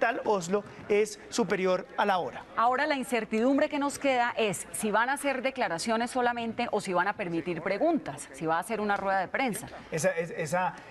tal Oslo es superior a la hora. Ahora la incertidumbre que nos queda es si van a hacer declaraciones solamente o si van a permitir preguntas, si va a hacer una rueda de prensa. Esa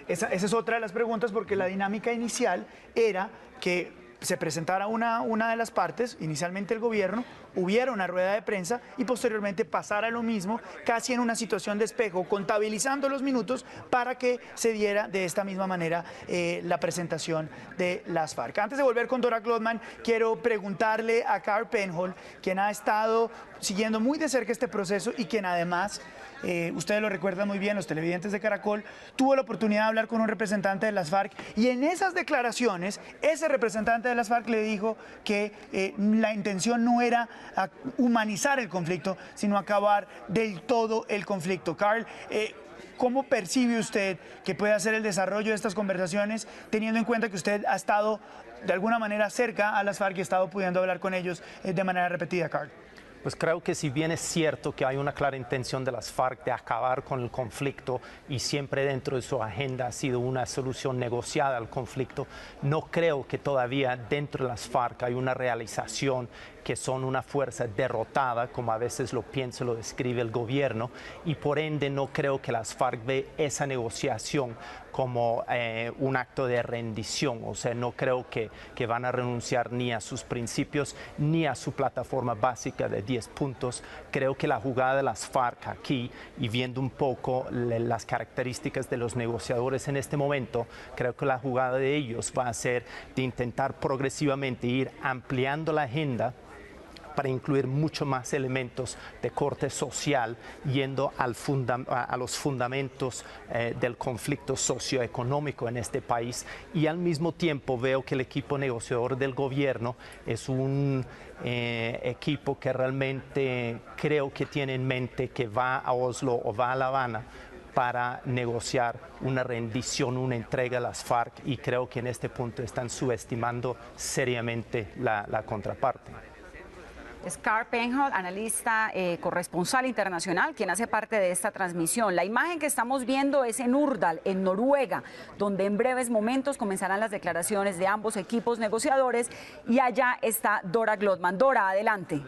es otra de las preguntas, porque la dinámica inicial era que se presentara una de las partes, inicialmente el gobierno, hubiera una rueda de prensa y posteriormente pasara lo mismo, casi en una situación de espejo, contabilizando los minutos para que se diera de esta misma manera la presentación de las FARC. Antes de volver con Dora Glotman, quiero preguntarle a Carl Penhold, quien ha estado siguiendo muy de cerca este proceso y quien además, ustedes lo recuerdan muy bien, los televidentes de Caracol, tuvo la oportunidad de hablar con un representante de las FARC y en esas declaraciones ese representante de las FARC le dijo que la intención no era humanizar el conflicto, sino acabar del todo el conflicto. Carl, ¿cómo percibe usted que puede hacer el desarrollo de estas conversaciones, teniendo en cuenta que usted ha estado de alguna manera cerca a las FARC y ha estado pudiendo hablar con ellos de manera repetida, Carl? Pues creo que si bien es cierto que hay una clara intención de las FARC de acabar con el conflicto y siempre dentro de su agenda ha sido una solución negociada al conflicto, no creo que todavía dentro de las FARC hay una realización que son una fuerza derrotada, como a veces lo piensa, lo describe el gobierno, y por ende no creo que las FARC ve esa negociación como un acto de rendición. O sea, no creo que van a renunciar ni a sus principios ni a su plataforma básica de 10 puntos. Creo que la jugada de las FARC aquí, y viendo un poco las características de los negociadores en este momento, creo que la jugada de ellos va a ser de intentar progresivamente ir ampliando la agenda para incluir mucho más elementos de corte social, yendo a los fundamentos del conflicto socioeconómico en este país, y al mismo tiempo veo que el equipo negociador del gobierno es un equipo que realmente creo que tiene en mente que va a Oslo o va a La Habana para negociar una rendición, una entrega a las FARC, y creo que en este punto están subestimando seriamente la contraparte. Es Carl Penhold, analista corresponsal internacional, quien hace parte de esta transmisión. La imagen que estamos viendo es en Urdal, en Noruega, donde en breves momentos comenzarán las declaraciones de ambos equipos negociadores, y allá está Dora Glotman. Dora, adelante.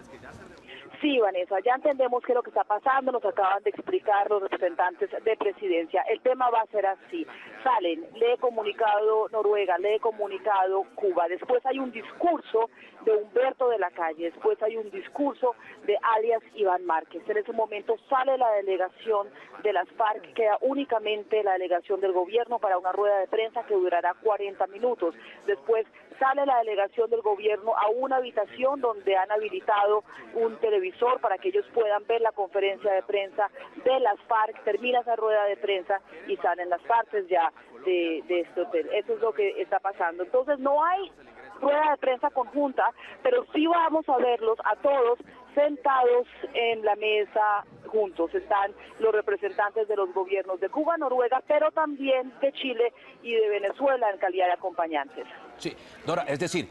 Sí, Vanessa, ya entendemos qué es lo que está pasando, nos acaban de explicar los representantes de presidencia. El tema va a ser así: salen, lee comunicado Noruega, lee comunicado Cuba, después hay un discurso de Humberto de la Calle, después hay un discurso de alias Iván Márquez. En ese momento sale la delegación de las FARC, queda únicamente la delegación del gobierno para una rueda de prensa que durará 40 minutos. Después sale la delegación del gobierno a una habitación donde han habilitado un televisor para que ellos puedan ver la conferencia de prensa de las FARC. Termina esa rueda de prensa y salen las partes ya de este hotel. Eso es lo que está pasando. Entonces no hay rueda de prensa conjunta, pero sí vamos a verlos a todos sentados en la mesa juntos. Están los representantes de los gobiernos de Cuba, Noruega, pero también de Chile y de Venezuela en calidad de acompañantes. Sí, Dora, es decir,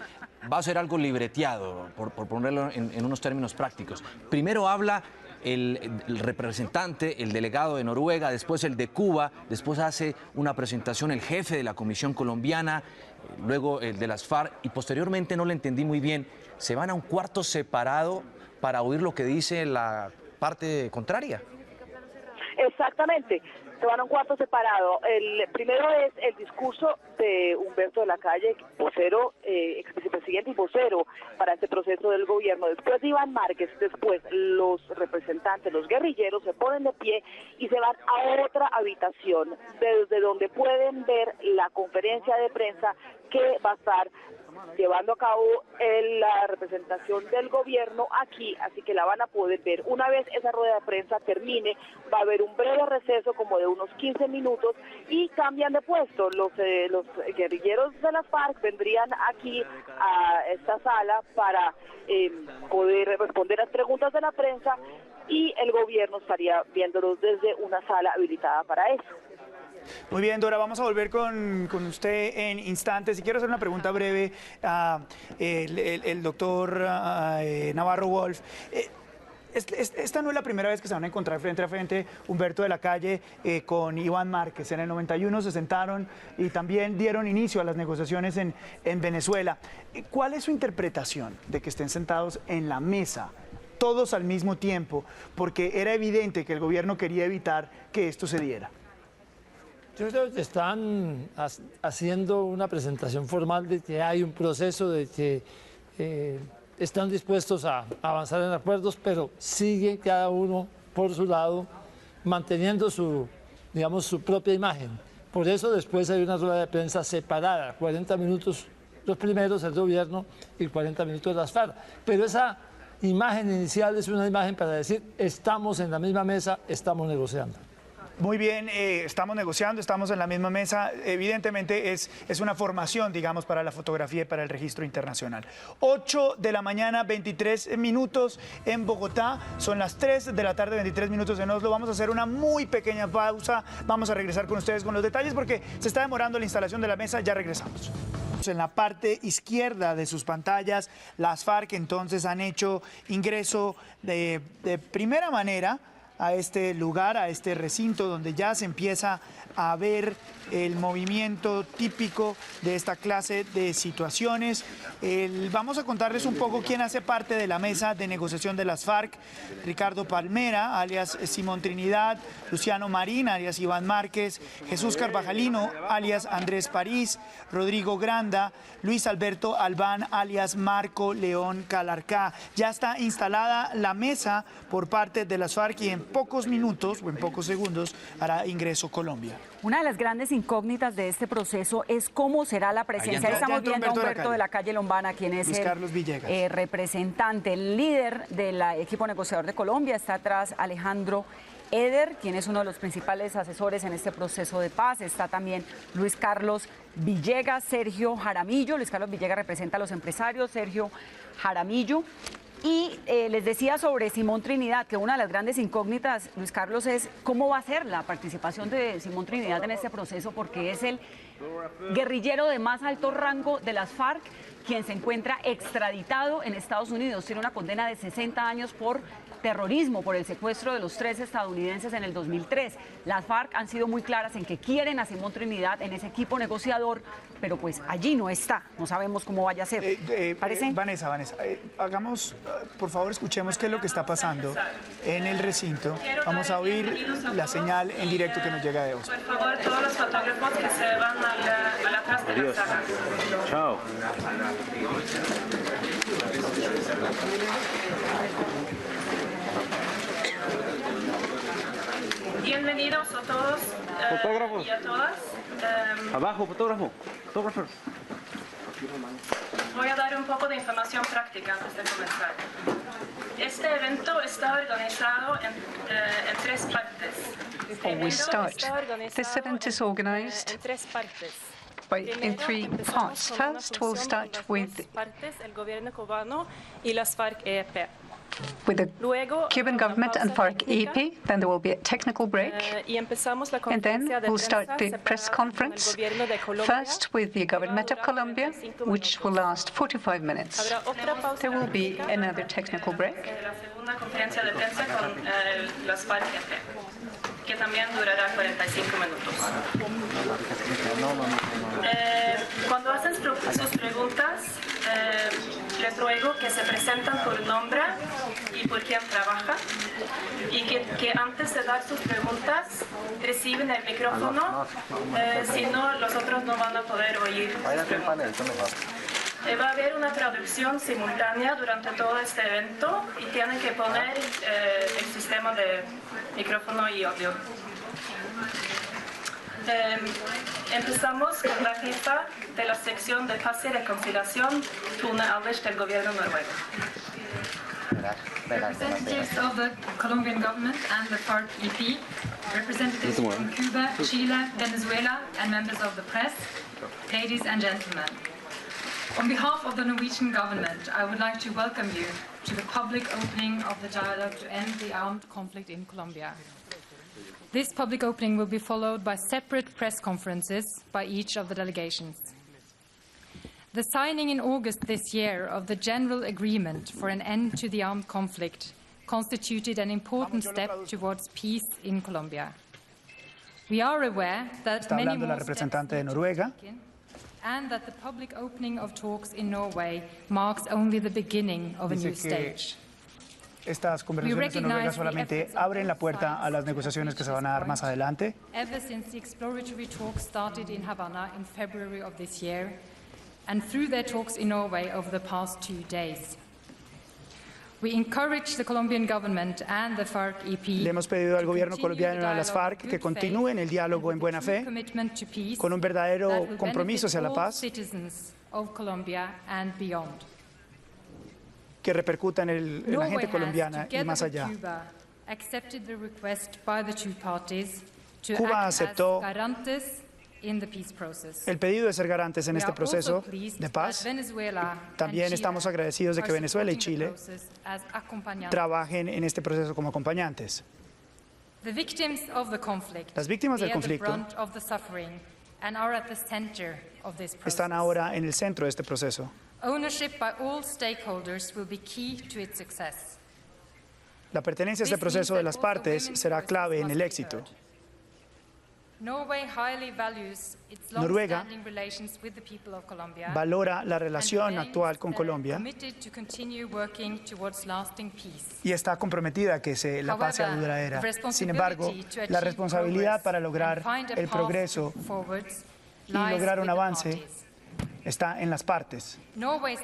va a ser algo libreteado, por ponerlo en unos términos prácticos. Primero habla el representante, el delegado de Noruega, después el de Cuba, después hace una presentación el jefe de la Comisión Colombiana, luego el de las FARC, y posteriormente, no le entendí muy bien, se van a un cuarto separado para oír lo que dice la parte contraria. Exactamente, se van a un cuarto separado. El primero es el discurso de Humberto de la Calle, vocero, exvicepresidente y vocero para este proceso del gobierno. Después de Iván Márquez, después los representantes, los guerrilleros, se ponen de pie y se van a otra habitación, desde donde pueden ver la conferencia de prensa que va a estar llevando a cabo la representación del gobierno aquí, así que la van a poder ver. Una vez esa rueda de prensa termine, va a haber un breve receso como de unos 15 minutos y cambian de puesto. Los guerrilleros de las FARC vendrían aquí a esta sala para poder responder las preguntas de la prensa, y el gobierno estaría viéndolos desde una sala habilitada para eso. Muy bien, Dora, vamos a volver con usted en instantes. Y quiero hacer una pregunta breve a el doctor Navarro Wolf. esta no es la primera vez que se van a encontrar frente a frente Humberto de la Calle con Iván Márquez. En el 91 se sentaron y también dieron inicio a las negociaciones en Venezuela. ¿Cuál es su interpretación de que estén sentados en la mesa todos al mismo tiempo? Porque era evidente que el gobierno quería evitar que esto se diera. Yo creo que están haciendo una presentación formal de que hay un proceso, de que están dispuestos a avanzar en acuerdos, pero sigue cada uno por su lado manteniendo su propia imagen. Por eso después hay una rueda de prensa separada, 40 minutos los primeros, el gobierno, y 40 minutos las FARC. Pero esa imagen inicial es una imagen para decir, estamos en la misma mesa, estamos negociando. Muy bien, estamos negociando, estamos en la misma mesa. Evidentemente es una formación, digamos, para la fotografía y para el registro internacional. 8 de la mañana, 23 minutos en Bogotá. Son las 3 de la tarde, 23 minutos en Oslo. Vamos a hacer una muy pequeña pausa. Vamos a regresar con ustedes con los detalles porque se está demorando la instalación de la mesa. Ya regresamos. En la parte izquierda de sus pantallas, las FARC entonces han hecho ingreso de primera manera a este lugar, a este recinto donde ya se empieza a ver el movimiento típico de esta clase de situaciones. Vamos a contarles un poco quién hace parte de la mesa de negociación de las FARC. Ricardo Palmera, alias Simón Trinidad, Luciano Marín, alias Iván Márquez, Jesús Carvajalino, alias Andrés París, Rodrigo Granda, Luis Alberto Albán, alias Marco León Calarcá. Ya está instalada la mesa por parte de las FARC y en pocos minutos o en pocos segundos hará ingreso Colombia. Una de las grandes incógnitas de este proceso es cómo será la presencia. Estamos viendo a Humberto de la Calle Lombana, quien es el representante, el líder del equipo negociador de Colombia. Está atrás Alejandro Eder, quien es uno de los principales asesores en este proceso de paz. Está también Luis Carlos Villegas, Sergio Jaramillo. Luis Carlos Villegas representa a los empresarios, Sergio Jaramillo. Y les decía sobre Simón Trinidad, que una de las grandes incógnitas, Luis Carlos, es cómo va a ser la participación de Simón Trinidad en este proceso, porque es el guerrillero de más alto rango de las FARC, quien se encuentra extraditado en Estados Unidos. Tiene una condena de 60 años por terrorismo, por el secuestro de los 3 estadounidenses en el 2003. Las FARC han sido muy claras en que quieren a Simón Trinidad en ese equipo negociador, pero pues allí no está. No sabemos cómo vaya a ser. ¿Parece? Vanessa, hagamos, por favor, escuchemos qué es lo que está pasando en el recinto. Vamos a oír la señal en directo que nos llega de Oslo. Por favor, todos los fotógrafos que se van a la atrás de la sala. Chao. Bienvenidos a todos Fotógrafos. y a todas. Abajo, fotógrafo. Fotógrafo. Voy a dar un poco de información práctica antes de comenzar. Este evento está organizado en 3 partes. We start. This event is organized en 3 partes. in 3 parts. First, we'll start with el gobierno cubano y las FARC-EP. the Cuban government and FARC-EP. Then there will be a technical break. And then we'll start the press conference, first with the government of Colombia, which will last 45 minutes. There will be another technical break. La segunda conferencia de prensa con las FARC-EP, que también durará 45 minutos. Cuando hacen sus preguntas, les ruego que se presentan por nombre y por quién trabaja, y que antes de dar sus preguntas reciben el micrófono, si no, los otros no van a poder oír sus preguntas. Va a haber una traducción simultánea durante todo este evento y tienen que poner el sistema de micrófono y audio. Empezamos con la jefa de la sección de paz y reconciliación, Tone Alves, del gobierno noruego. Representatives of the Colombian government and the FARC-EP, representatives from Cuba, Chile, Venezuela, and members of the press, ladies and gentlemen. On behalf of the Norwegian government, I would like to welcome you to the public opening of the dialogue to end the armed conflict in Colombia. This public opening will be followed by separate press conferences by each of the delegations. The signing in August this year of the General Agreement for an End to the Armed Conflict constituted an important step towards peace in Colombia. We are aware that Está many hablando la more representante de steps need to Noruega. be taken, and that the public opening of talks in Norway marks only the beginning of a new Dice que stage. estas conversaciones en Noruega solamente abren la puerta a las negociaciones que se van a dar más adelante. Ever since the exploratory talks started in Havana in February of this year, and through their talks in Norway over the past 2 days. We encourage the Colombian government and the FARC-EP Le hemos pedido al gobierno colombiano y a las FARC que continúen el diálogo en buena fe, con un verdadero compromiso hacia la paz, que repercuta en la gente colombiana y más allá. Cuba aceptó el pedido de ser garantes en este proceso de paz. También estamos agradecidos de que Venezuela y Chile trabajen en este proceso como acompañantes. Las víctimas del conflicto están ahora en el centro de este proceso. La pertenencia a este proceso de las partes será clave en el éxito. Noruega valora la relación actual con Colombia y está comprometida a que la paz sea duradera. Sin embargo, la responsabilidad para lograr el progreso y lograr un avance está en las partes. Noruega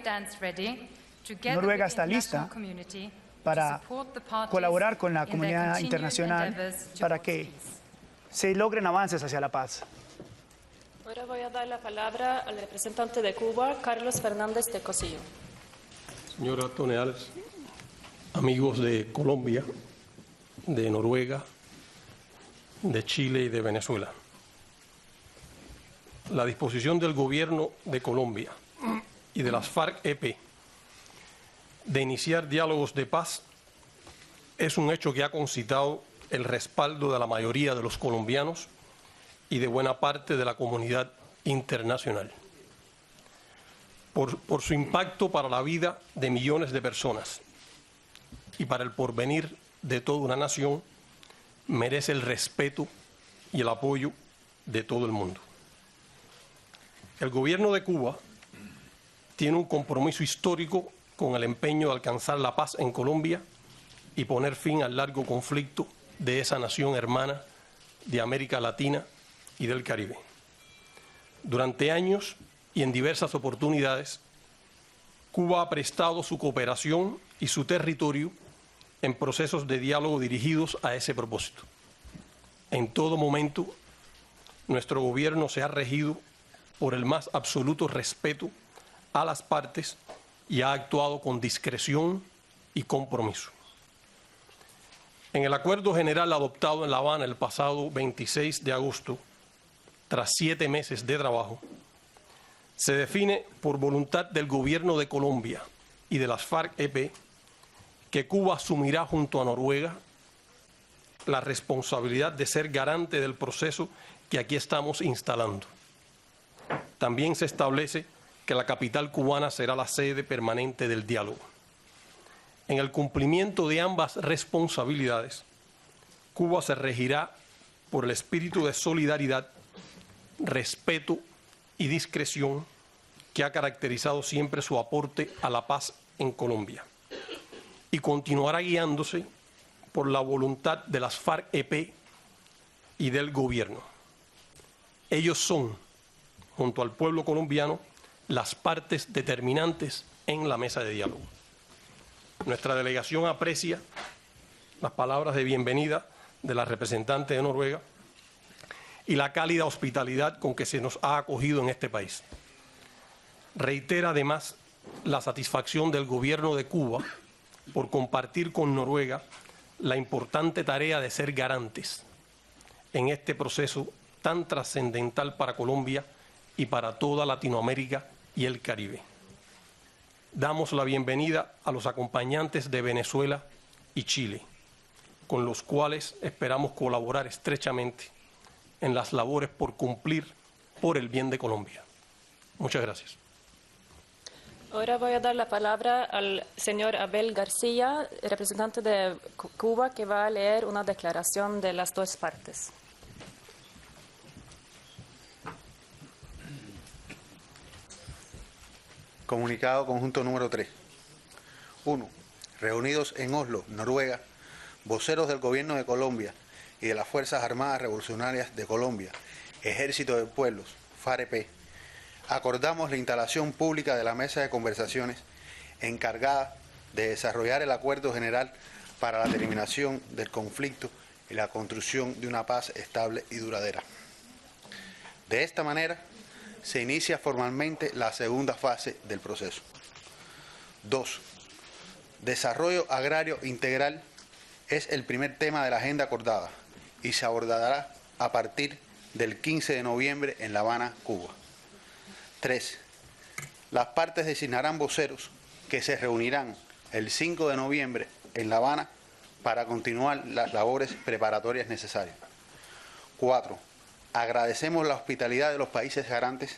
está lista para colaborar con la comunidad internacional para que se logren avances hacia la paz. Ahora voy a dar la palabra al representante de Cuba, Carlos Fernández de Cosillo. Señora Toneales, amigos de Colombia, de Noruega, de Chile y de Venezuela. La disposición del gobierno de Colombia y de las FARC-EP de iniciar diálogos de paz es un hecho que ha concitado el respaldo de la mayoría de los colombianos y de buena parte de la comunidad internacional. Por su impacto para la vida de millones de personas y para el porvenir de toda una nación, merece el respeto y el apoyo de todo el mundo. El gobierno de Cuba tiene un compromiso histórico con el empeño de alcanzar la paz en Colombia y poner fin al largo conflicto de esa nación hermana de América Latina y del Caribe. Durante años y en diversas oportunidades, Cuba ha prestado su cooperación y su territorio en procesos de diálogo dirigidos a ese propósito. En todo momento, nuestro gobierno se ha regido por el más absoluto respeto a las partes y ha actuado con discreción y compromiso. En el acuerdo general adoptado en La Habana el pasado 26 de agosto, tras 7 meses de trabajo, se define por voluntad del gobierno de Colombia y de las FARC-EP que Cuba asumirá junto a Noruega la responsabilidad de ser garante del proceso que aquí estamos instalando. También se establece que la capital cubana será la sede permanente del diálogo. En el cumplimiento de ambas responsabilidades, Cuba se regirá por el espíritu de solidaridad, respeto y discreción que ha caracterizado siempre su aporte a la paz en Colombia, y continuará guiándose por la voluntad de las FARC-EP y del gobierno. Ellos son, junto al pueblo colombiano, las partes determinantes en la mesa de diálogo. Nuestra delegación aprecia las palabras de bienvenida de la representante de Noruega y la cálida hospitalidad con que se nos ha acogido en este país. Reitera además la satisfacción del gobierno de Cuba por compartir con Noruega la importante tarea de ser garantes en este proceso tan trascendental para Colombia y para toda Latinoamérica y el Caribe. Damos la bienvenida a los acompañantes de Venezuela y Chile, con los cuales esperamos colaborar estrechamente en las labores por cumplir por el bien de Colombia. Muchas gracias. Ahora voy a dar la palabra al señor Abel García, representante de Cuba, que va a leer una declaración de las dos partes. Comunicado conjunto número 3. 1. Reunidos en Oslo, Noruega, voceros del Gobierno de Colombia y de las Fuerzas Armadas Revolucionarias de Colombia, Ejército de Pueblos, FARC-EP, acordamos la instalación pública de la mesa de conversaciones encargada de desarrollar el acuerdo general para la terminación del conflicto y la construcción de una paz estable y duradera. De esta manera, se inicia formalmente la segunda fase del proceso. 2. Desarrollo agrario integral es el primer tema de la agenda acordada y se abordará a partir del 15 de noviembre en La Habana, Cuba. 3. Las partes designarán voceros que se reunirán el 5 de noviembre en La Habana para continuar las labores preparatorias necesarias. 4. Agradecemos la hospitalidad de los países garantes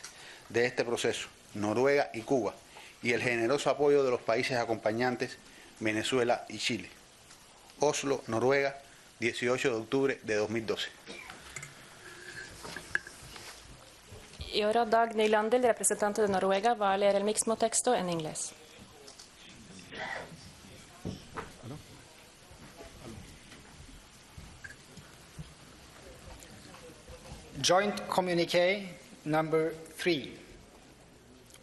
de este proceso, Noruega y Cuba, y el generoso apoyo de los países acompañantes, Venezuela y Chile. Oslo, Noruega, 18 de octubre de 2012. Y ahora Dag Nylander, el representante de Noruega, va a leer el mismo texto en inglés. Joint Communiqué number 3.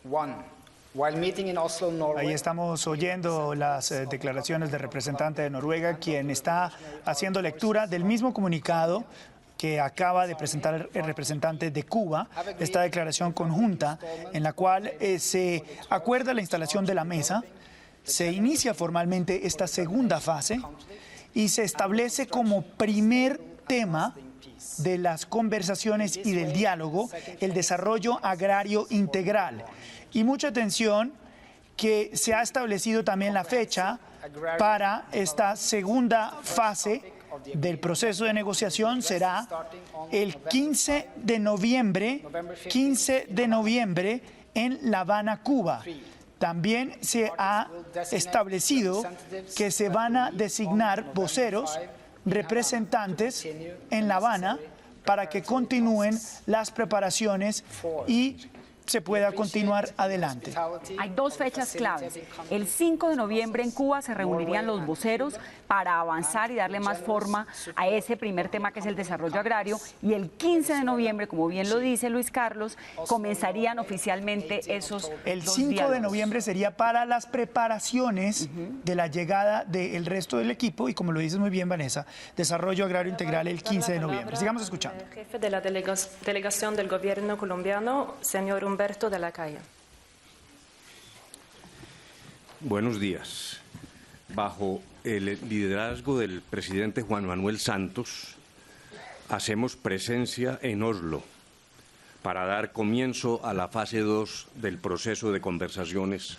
1. While meeting in Oslo, Norway. Ahí estamos oyendo las declaraciones del representante de Noruega, quien está haciendo lectura del mismo comunicado que acaba de presentar el representante de Cuba, esta declaración conjunta en la cual se acuerda la instalación de la mesa, se inicia formalmente esta segunda fase y se establece como primer tema de las conversaciones y del diálogo el desarrollo agrario integral. Y mucha atención que se ha establecido también la fecha para esta segunda fase del proceso de negociación. Será el 15 de noviembre en La Habana, Cuba. También se ha establecido que se van a designar voceros, representantes en La Habana para que continúen las preparaciones y se pueda continuar adelante. Hay dos fechas claves. El 5 de noviembre en Cuba se reunirían los voceros para avanzar y darle más forma a ese primer tema que es el desarrollo agrario, y el 15 de noviembre, como bien lo dice Luis Carlos, comenzarían oficialmente esos El dos 5 diálogos. de noviembre sería para las preparaciones de la llegada del resto del equipo y, como lo dices muy bien, Vanessa, desarrollo agrario integral el 15 de noviembre. Sigamos escuchando. El jefe de la delegación del gobierno colombiano, señor Humberto de la Calle. Buenos días. Bajo el liderazgo del presidente Juan Manuel Santos, hacemos presencia en Oslo para dar comienzo a la fase 2 del proceso de conversaciones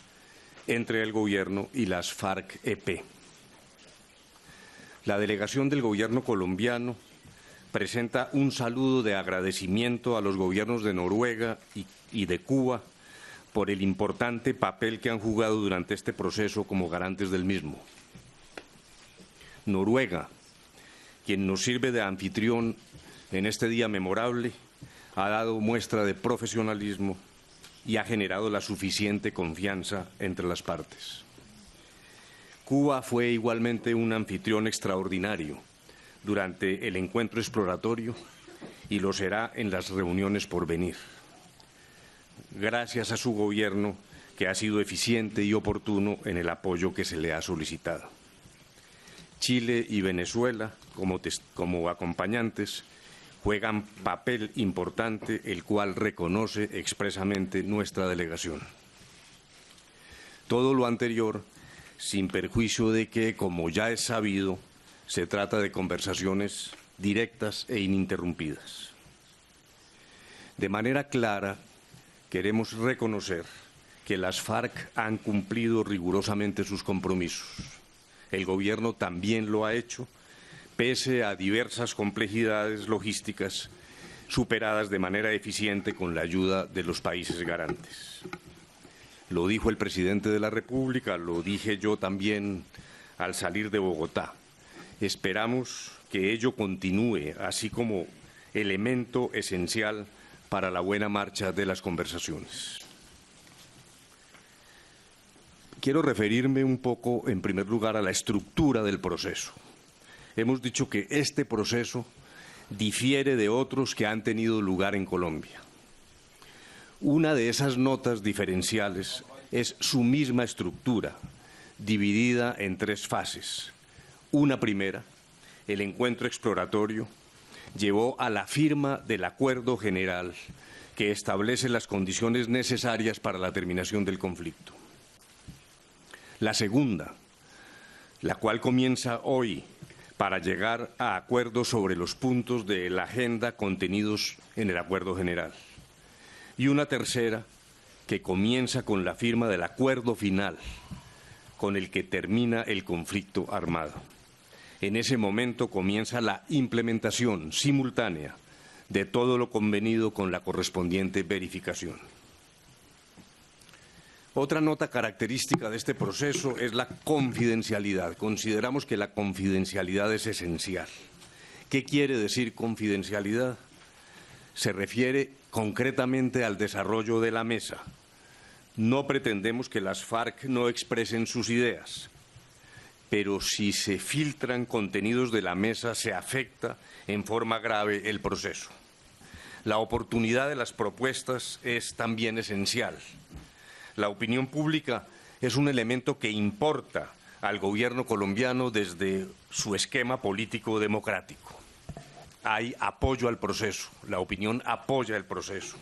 entre el gobierno y las FARC-EP. La delegación del gobierno colombiano presenta un saludo de agradecimiento a los gobiernos de Noruega y de Cuba por el importante papel que han jugado durante este proceso como garantes del mismo. Noruega, quien nos sirve de anfitrión en este día memorable, ha dado muestra de profesionalismo y ha generado la suficiente confianza entre las partes. Cuba fue igualmente un anfitrión extraordinario durante el encuentro exploratorio y lo será en las reuniones por venir. Gracias a su gobierno, que ha sido eficiente y oportuno en el apoyo que se le ha solicitado. Chile y Venezuela, como acompañantes, juegan papel importante, el cual reconoce expresamente nuestra delegación. Todo lo anterior, sin perjuicio de que, como ya es sabido, se trata de conversaciones directas e ininterrumpidas. De manera clara, queremos reconocer que las FARC han cumplido rigurosamente sus compromisos. El gobierno también lo ha hecho, pese a diversas complejidades logísticas superadas de manera eficiente con la ayuda de los países garantes. Lo dijo el presidente de la República, lo dije yo también al salir de Bogotá. Esperamos que ello continúe, así como elemento esencial para la buena marcha de las conversaciones. Quiero referirme un poco, en primer lugar, a la estructura del proceso. Hemos dicho que este proceso difiere de otros que han tenido lugar en Colombia. Una de esas notas diferenciales es su misma estructura, dividida en 3 fases. Una primera, el encuentro exploratorio, llevó a la firma del acuerdo general que establece las condiciones necesarias para la terminación del conflicto. La segunda, la cual comienza hoy para llegar a acuerdos sobre los puntos de la agenda contenidos en el acuerdo general. Y una tercera, que comienza con la firma del acuerdo final, con el que termina el conflicto armado. En ese momento comienza la implementación simultánea de todo lo convenido con la correspondiente verificación. Otra nota característica de este proceso es la confidencialidad. Consideramos que la confidencialidad es esencial. ¿Qué quiere decir confidencialidad? Se refiere concretamente al desarrollo de la mesa. No pretendemos que las FARC no expresen sus ideas, pero si se filtran contenidos de la mesa se afecta en forma grave el proceso. La oportunidad de las propuestas es también esencial. La opinión pública es un elemento que importa al gobierno colombiano desde su esquema político democrático. Hay apoyo al proceso, la opinión apoya el proceso.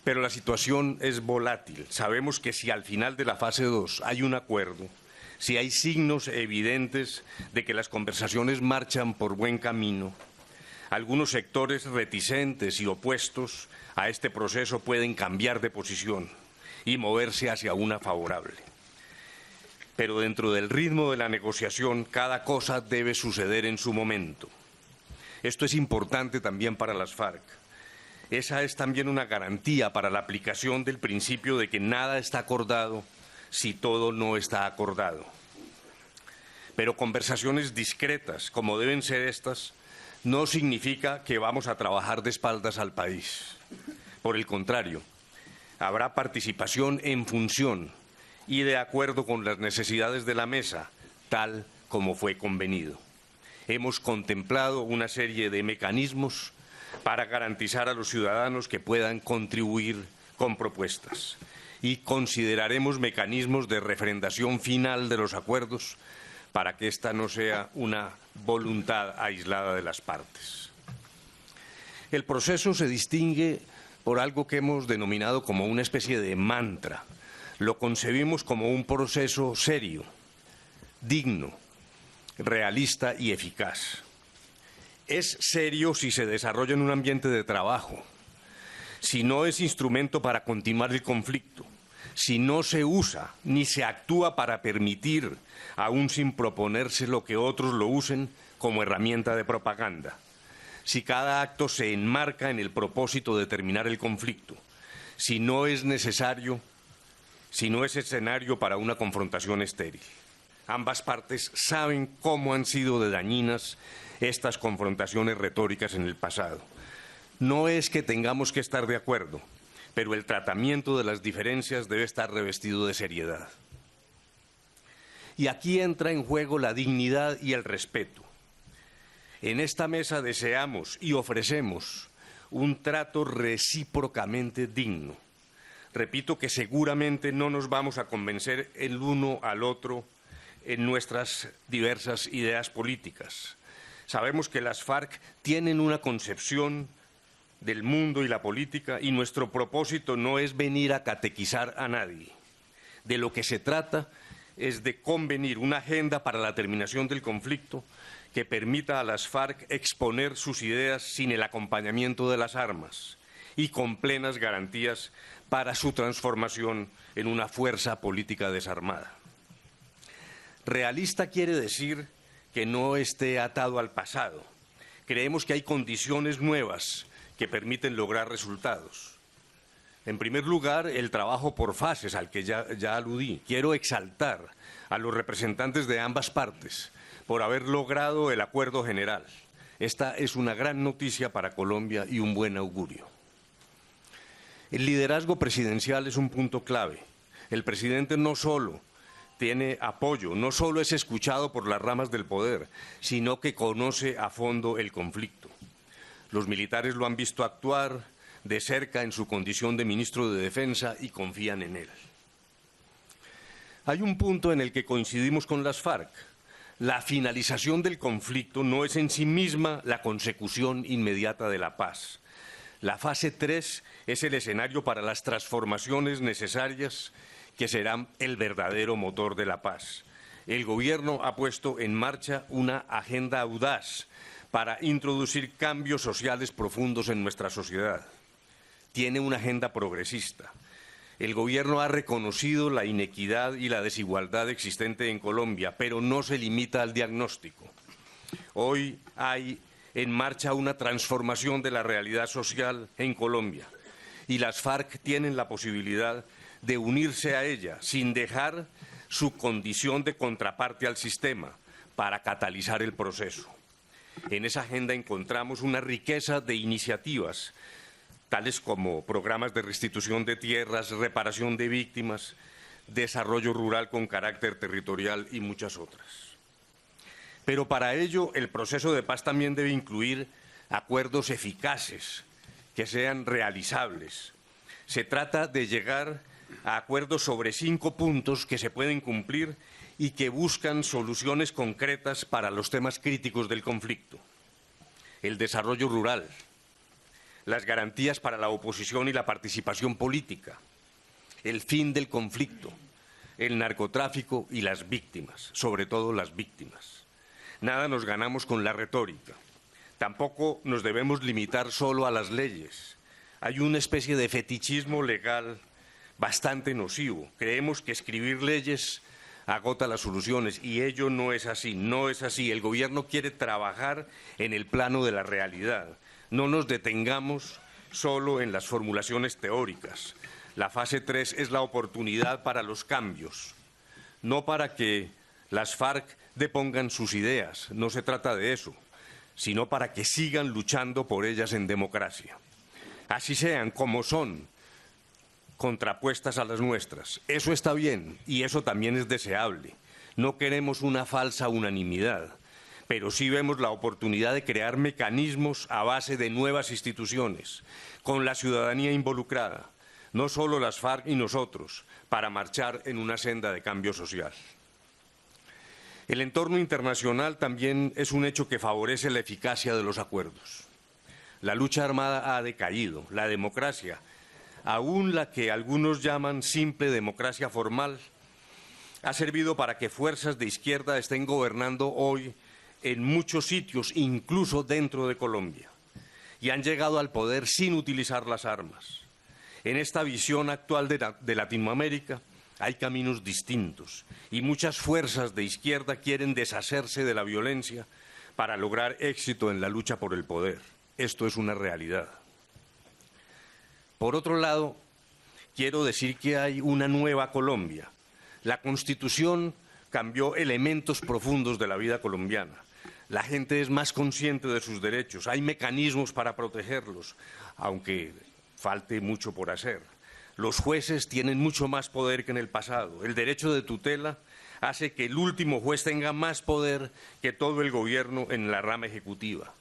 Pero la situación es volátil. Sabemos que si al final de la fase 2 hay un acuerdo, si hay signos evidentes de que las conversaciones marchan por buen camino, algunos sectores reticentes y opuestos a este proceso pueden cambiar de posición y moverse hacia una favorable. Pero dentro del ritmo de la negociación, cada cosa debe suceder en su momento. Esto es importante también para las FARC. Esa es también una garantía para la aplicación del principio de que nada está acordado si todo no está acordado. Pero conversaciones discretas, como deben ser estas, no significa que vamos a trabajar de espaldas al país. Por el contrario, habrá participación en función y de acuerdo con las necesidades de la mesa, tal como fue convenido. Hemos contemplado una serie de mecanismos para garantizar a los ciudadanos que puedan contribuir con propuestas y consideraremos mecanismos de refrendación final de los acuerdos para que esta no sea una voluntad aislada de las partes. El proceso se distingue por algo que hemos denominado como una especie de mantra. Lo concebimos como un proceso serio, digno, realista y eficaz. Es serio si se desarrolla en un ambiente de trabajo, si no es instrumento para continuar el conflicto, si no se usa ni se actúa para permitir, aún sin proponerse lo que otros lo usen, como herramienta de propaganda. Si cada acto se enmarca en el propósito de terminar el conflicto, si no es necesario, si no es escenario para una confrontación estéril. Ambas partes saben cómo han sido de dañinas estas confrontaciones retóricas en el pasado. No es que tengamos que estar de acuerdo, pero el tratamiento de las diferencias debe estar revestido de seriedad. Y aquí entra en juego la dignidad y el respeto. En esta mesa deseamos y ofrecemos un trato recíprocamente digno. Repito que seguramente no nos vamos a convencer el uno al otro en nuestras diversas ideas políticas. Sabemos que las FARC tienen una concepción del mundo y la política y nuestro propósito no es venir a catequizar a nadie. De lo que se trata es de convenir una agenda para la terminación del conflicto que permita a las FARC exponer sus ideas sin el acompañamiento de las armas y con plenas garantías para su transformación en una fuerza política desarmada. Realista quiere decir que no esté atado al pasado. Creemos que hay condiciones nuevas que permiten lograr resultados. En primer lugar, el trabajo por fases al que ya aludí. Quiero exaltar a los representantes de ambas partes por haber logrado el acuerdo general. Esta es una gran noticia para Colombia y un buen augurio. El liderazgo presidencial es un punto clave. El presidente no solo tiene apoyo, no solo es escuchado por las ramas del poder, sino que conoce a fondo el conflicto. Los militares lo han visto actuar de cerca en su condición de ministro de Defensa y confían en él. Hay un punto en el que coincidimos con las FARC. La finalización del conflicto no es en sí misma la consecución inmediata de la paz. La fase 3 es el escenario para las transformaciones necesarias que serán el verdadero motor de la paz. El Gobierno ha puesto en marcha una agenda audaz para introducir cambios sociales profundos en nuestra sociedad. Tiene una agenda progresista. El Gobierno ha reconocido la inequidad y la desigualdad existente en Colombia, pero no se limita al diagnóstico. Hoy hay en marcha una transformación de la realidad social en Colombia y las FARC tienen la posibilidad de unirse a ella sin dejar su condición de contraparte al sistema para catalizar el proceso. En esa agenda encontramos una riqueza de iniciativas tales como programas de restitución de tierras, reparación de víctimas, desarrollo rural con carácter territorial y muchas otras. Pero para ello el proceso de paz también debe incluir acuerdos eficaces, que sean realizables. Se trata de llegar a acuerdos sobre 5 puntos que se pueden cumplir y que buscan soluciones concretas para los temas críticos del conflicto. El desarrollo rural, las garantías para la oposición y la participación política, el fin del conflicto, el narcotráfico y las víctimas, sobre todo las víctimas. Nada nos ganamos con la retórica. Tampoco nos debemos limitar solo a las leyes. Hay una especie de fetichismo legal bastante nocivo. Creemos que escribir leyes agota las soluciones y ello no es así, no es así. El Gobierno quiere trabajar en el plano de la realidad. No nos detengamos solo en las formulaciones teóricas. La fase 3 es la oportunidad para los cambios, no para que las FARC depongan sus ideas, no se trata de eso, sino para que sigan luchando por ellas en democracia. Así sean como son, contrapuestas a las nuestras. Eso está bien y eso también es deseable. No queremos una falsa unanimidad, pero sí vemos la oportunidad de crear mecanismos a base de nuevas instituciones, con la ciudadanía involucrada, no solo las FARC y nosotros, para marchar en una senda de cambio social. El entorno internacional también es un hecho que favorece la eficacia de los acuerdos. La lucha armada ha decaído, la democracia, aún la que algunos llaman simple democracia formal, ha servido para que fuerzas de izquierda estén gobernando hoy en muchos sitios, incluso dentro de Colombia, y han llegado al poder sin utilizar las armas. En esta visión actual de Latinoamérica hay caminos distintos y muchas fuerzas de izquierda quieren deshacerse de la violencia para lograr éxito en la lucha por el poder. Esto es una realidad. Por otro lado, quiero decir que hay una nueva Colombia. La Constitución cambió elementos profundos de la vida colombiana. La gente es más consciente de sus derechos, hay mecanismos para protegerlos, aunque falte mucho por hacer. Los jueces tienen mucho más poder que en el pasado. El derecho de tutela hace que el último juez tenga más poder que todo el gobierno en la rama ejecutiva.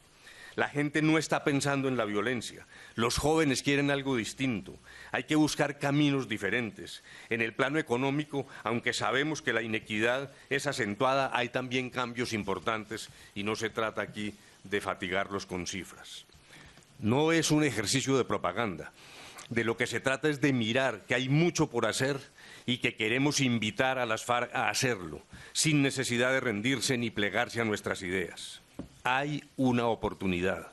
La gente no está pensando en la violencia. Los jóvenes quieren algo distinto. Hay que buscar caminos diferentes. En el plano económico, aunque sabemos que la inequidad es acentuada, hay también cambios importantes y no se trata aquí de fatigarlos con cifras. No es un ejercicio de propaganda. De lo que se trata es de mirar que hay mucho por hacer y que queremos invitar a las FARC a hacerlo, sin necesidad de rendirse ni plegarse a nuestras ideas. Hay una oportunidad.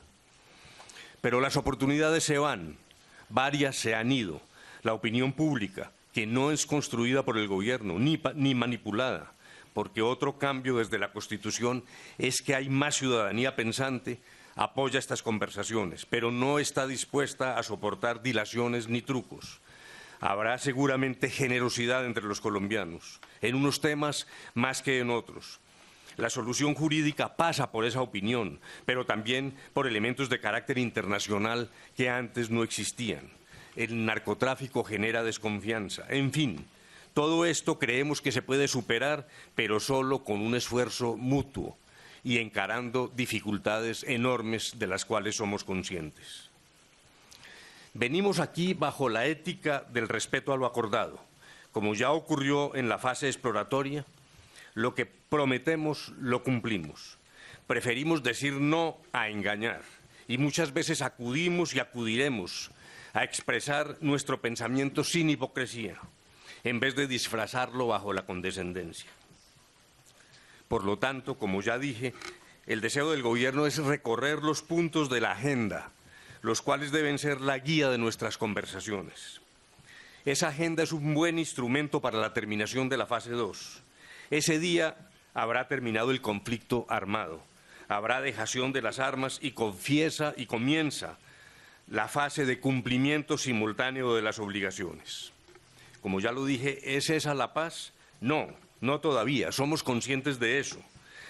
Pero las oportunidades se van, varias se han ido. La opinión pública, que no es construida por el gobierno ni manipulada, porque otro cambio desde la Constitución es que hay más ciudadanía pensante, apoya estas conversaciones, pero no está dispuesta a soportar dilaciones ni trucos. Habrá seguramente generosidad entre los colombianos, en unos temas más que en otros. La solución jurídica pasa por esa opinión, pero también por elementos de carácter internacional que antes no existían. El narcotráfico genera desconfianza. En fin, todo esto creemos que se puede superar, pero solo con un esfuerzo mutuo y encarando dificultades enormes de las cuales somos conscientes. Venimos aquí bajo la ética del respeto a lo acordado. Como ya ocurrió en la fase exploratoria, lo que prometemos lo cumplimos. Preferimos decir no a engañar y muchas veces acudimos y acudiremos a expresar nuestro pensamiento sin hipocresía, en vez de disfrazarlo bajo la condescendencia. Por lo tanto, como ya dije, el deseo del Gobierno es recorrer los puntos de la agenda, los cuales deben ser la guía de nuestras conversaciones. Esa agenda es un buen instrumento para la terminación de la fase 2. Ese día habrá terminado el conflicto armado, habrá dejación de las armas y comienza la fase de cumplimiento simultáneo de las obligaciones. Como ya lo dije, ¿es esa la paz? No, no todavía, somos conscientes de eso.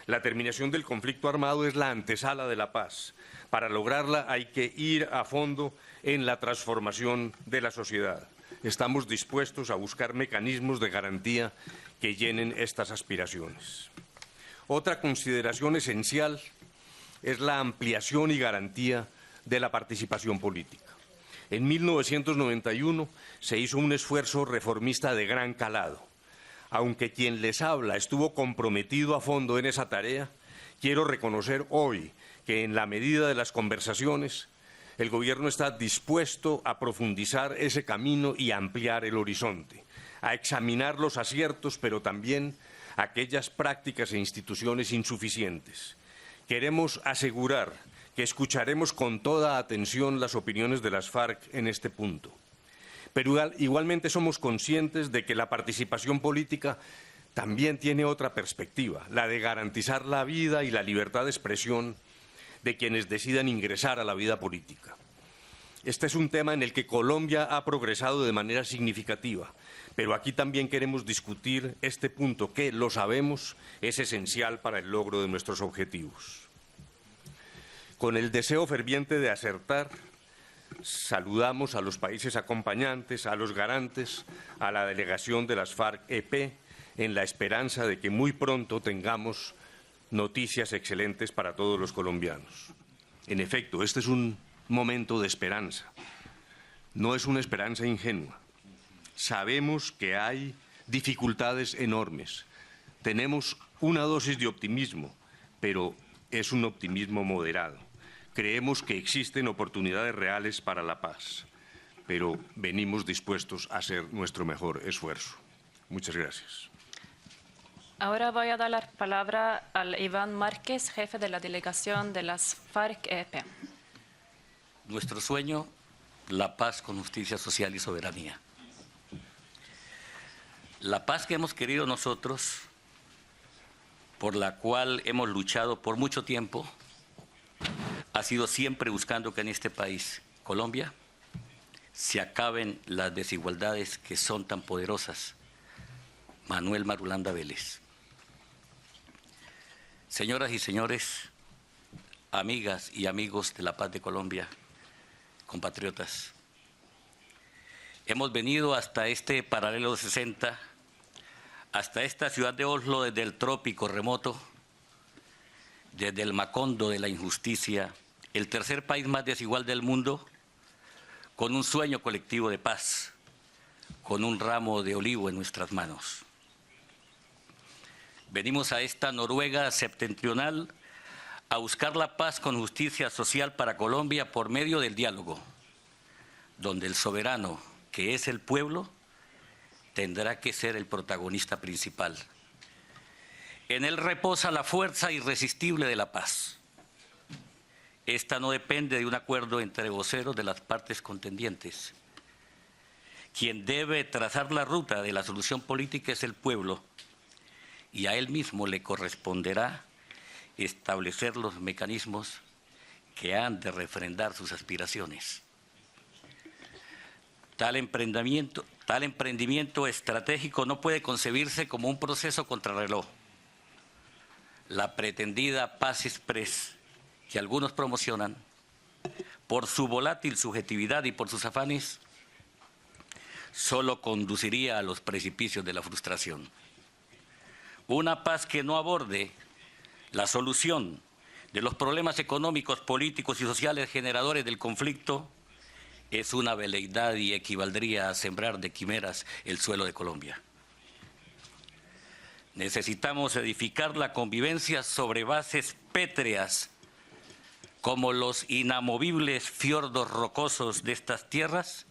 La terminación del conflicto armado es la antesala de la paz. Para lograrla hay que ir a fondo en la transformación de la sociedad. Estamos dispuestos a buscar mecanismos de garantía que llenen estas aspiraciones. Otra consideración esencial es la ampliación y garantía de la participación política. En 1991 se hizo un esfuerzo reformista de gran calado. Aunque quien les habla estuvo comprometido a fondo en esa tarea, quiero reconocer hoy que en la medida de las conversaciones el Gobierno está dispuesto a profundizar ese camino y a ampliar el horizonte, a examinar los aciertos, pero también aquellas prácticas e instituciones insuficientes. Queremos asegurar que escucharemos con toda atención las opiniones de las FARC en este punto. Pero igualmente somos conscientes de que la participación política también tiene otra perspectiva, la de garantizar la vida y la libertad de expresión de quienes decidan ingresar a la vida política. Este es un tema en el que Colombia ha progresado de manera significativa, pero aquí también queremos discutir este punto que, lo sabemos, es esencial para el logro de nuestros objetivos. Con el deseo ferviente de acertar, saludamos a los países acompañantes, a los garantes, a la delegación de las FARC-EP, en la esperanza de que muy pronto tengamos noticias excelentes para todos los colombianos. En efecto, este es un momento de esperanza. No es una esperanza ingenua. Sabemos que hay dificultades enormes. Tenemos una dosis de optimismo, pero es un optimismo moderado. Creemos que existen oportunidades reales para la paz, pero venimos dispuestos a hacer nuestro mejor esfuerzo. Muchas gracias. Ahora voy a dar la palabra al Iván Márquez, jefe de la delegación de las FARC-EP. Nuestro sueño, la paz con justicia social y soberanía. La paz que hemos querido nosotros, por la cual hemos luchado por mucho tiempo, ha sido siempre buscando que en este país, Colombia, se acaben las desigualdades que son tan poderosas. Manuel Marulanda Vélez. Señoras y señores, amigas y amigos de la paz de Colombia, compatriotas, hemos venido hasta este paralelo 60, hasta esta ciudad de Oslo desde el trópico remoto, desde el Macondo de la injusticia, el tercer país más desigual del mundo, con un sueño colectivo de paz, con un ramo de olivo en nuestras manos. Venimos a esta Noruega septentrional a buscar la paz con justicia social para Colombia por medio del diálogo, donde el soberano, que es el pueblo, tendrá que ser el protagonista principal. En él reposa la fuerza irresistible de la paz. Esta no depende de un acuerdo entre voceros de las partes contendientes. Quien debe trazar la ruta de la solución política es el pueblo, y a él mismo le corresponderá establecer los mecanismos que han de refrendar sus aspiraciones. Tal emprendimiento estratégico no puede concebirse como un proceso contrarreloj. La pretendida paz express que algunos promocionan, por su volátil subjetividad y por sus afanes, solo conduciría a los precipicios de la frustración. Una paz que no aborde la solución de los problemas económicos, políticos y sociales generadores del conflicto es una veleidad y equivaldría a sembrar de quimeras el suelo de Colombia. Necesitamos edificar la convivencia sobre bases pétreas como los inamovibles fiordos rocosos de estas tierras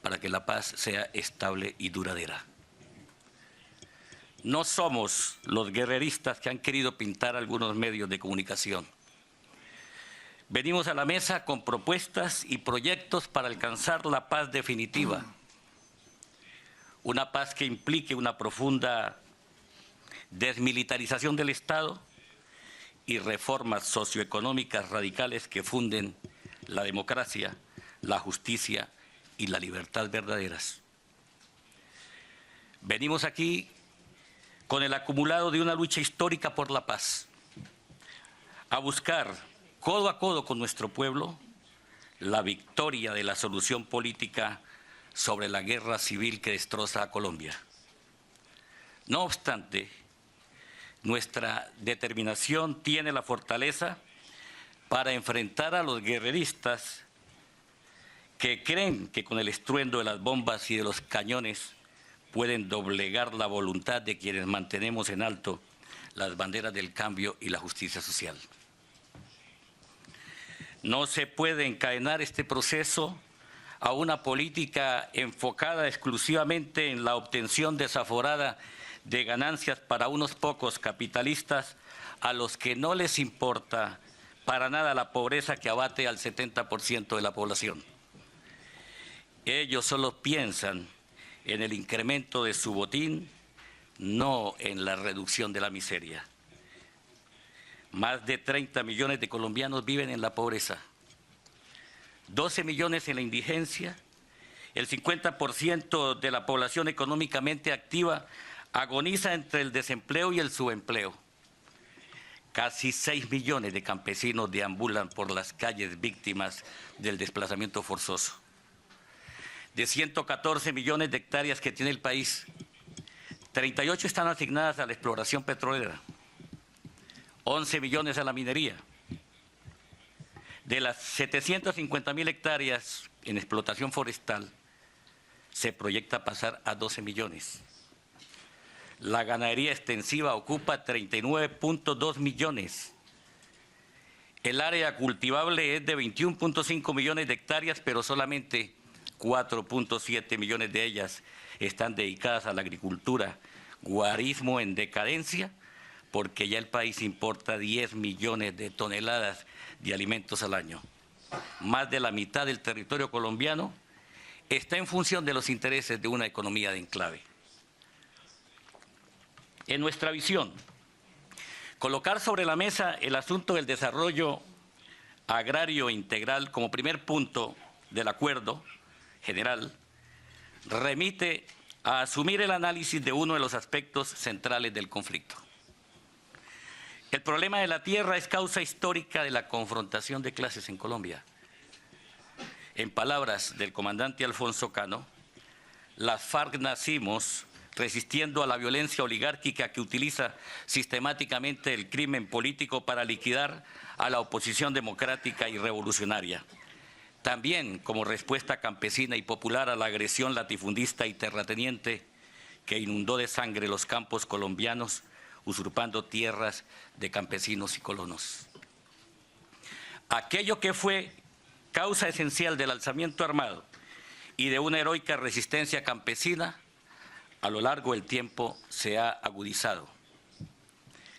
para que la paz sea estable y duradera. No somos los guerreristas que han querido pintar algunos medios de comunicación. Venimos a la mesa con propuestas y proyectos para alcanzar la paz definitiva. Una paz que implique una profunda desmilitarización del Estado y reformas socioeconómicas radicales que funden la democracia, la justicia y la libertad verdaderas. Venimos aquí con el acumulado de una lucha histórica por la paz, a buscar codo a codo con nuestro pueblo la victoria de la solución política sobre la guerra civil que destroza a Colombia. No obstante, nuestra determinación tiene la fortaleza para enfrentar a los guerreristas que creen que con el estruendo de las bombas y de los cañones pueden doblegar la voluntad de quienes mantenemos en alto las banderas del cambio y la justicia social. No se puede encadenar este proceso a una política enfocada exclusivamente en la obtención desaforada de ganancias para unos pocos capitalistas a los que no les importa para nada la pobreza que abate al 70% de la población. Ellos solo piensan en el incremento de su botín, no en la reducción de la miseria. Más de 30 millones de colombianos viven en la pobreza, 12 millones en la indigencia, el 50% de la población económicamente activa agoniza entre el desempleo y el subempleo. Casi 6 millones de campesinos deambulan por las calles víctimas del desplazamiento forzoso. De 114 millones de hectáreas que tiene el país, 38 están asignadas a la exploración petrolera, 11 millones a la minería. De las 750.000 hectáreas en explotación forestal, se proyecta pasar a 12 millones. La ganadería extensiva ocupa 39.2 millones. El área cultivable es de 21.5 millones de hectáreas, pero solamente 4.7 millones de ellas están dedicadas a la agricultura, guarismo en decadencia, porque ya el país importa 10 millones de toneladas de alimentos al año. Más de la mitad del territorio colombiano está en función de los intereses de una economía de enclave. En nuestra visión, colocar sobre la mesa el asunto del desarrollo agrario integral como primer punto del acuerdo general remite a asumir el análisis de uno de los aspectos centrales del conflicto. El problema de la tierra es causa histórica de la confrontación de clases en Colombia. En palabras del comandante Alfonso Cano, las FARC nacimos resistiendo a la violencia oligárquica que utiliza sistemáticamente el crimen político para liquidar a la oposición democrática y revolucionaria. También como respuesta campesina y popular a la agresión latifundista y terrateniente que inundó de sangre los campos colombianos, usurpando tierras de campesinos y colonos. Aquello que fue causa esencial del alzamiento armado y de una heroica resistencia campesina, a lo largo del tiempo se ha agudizado.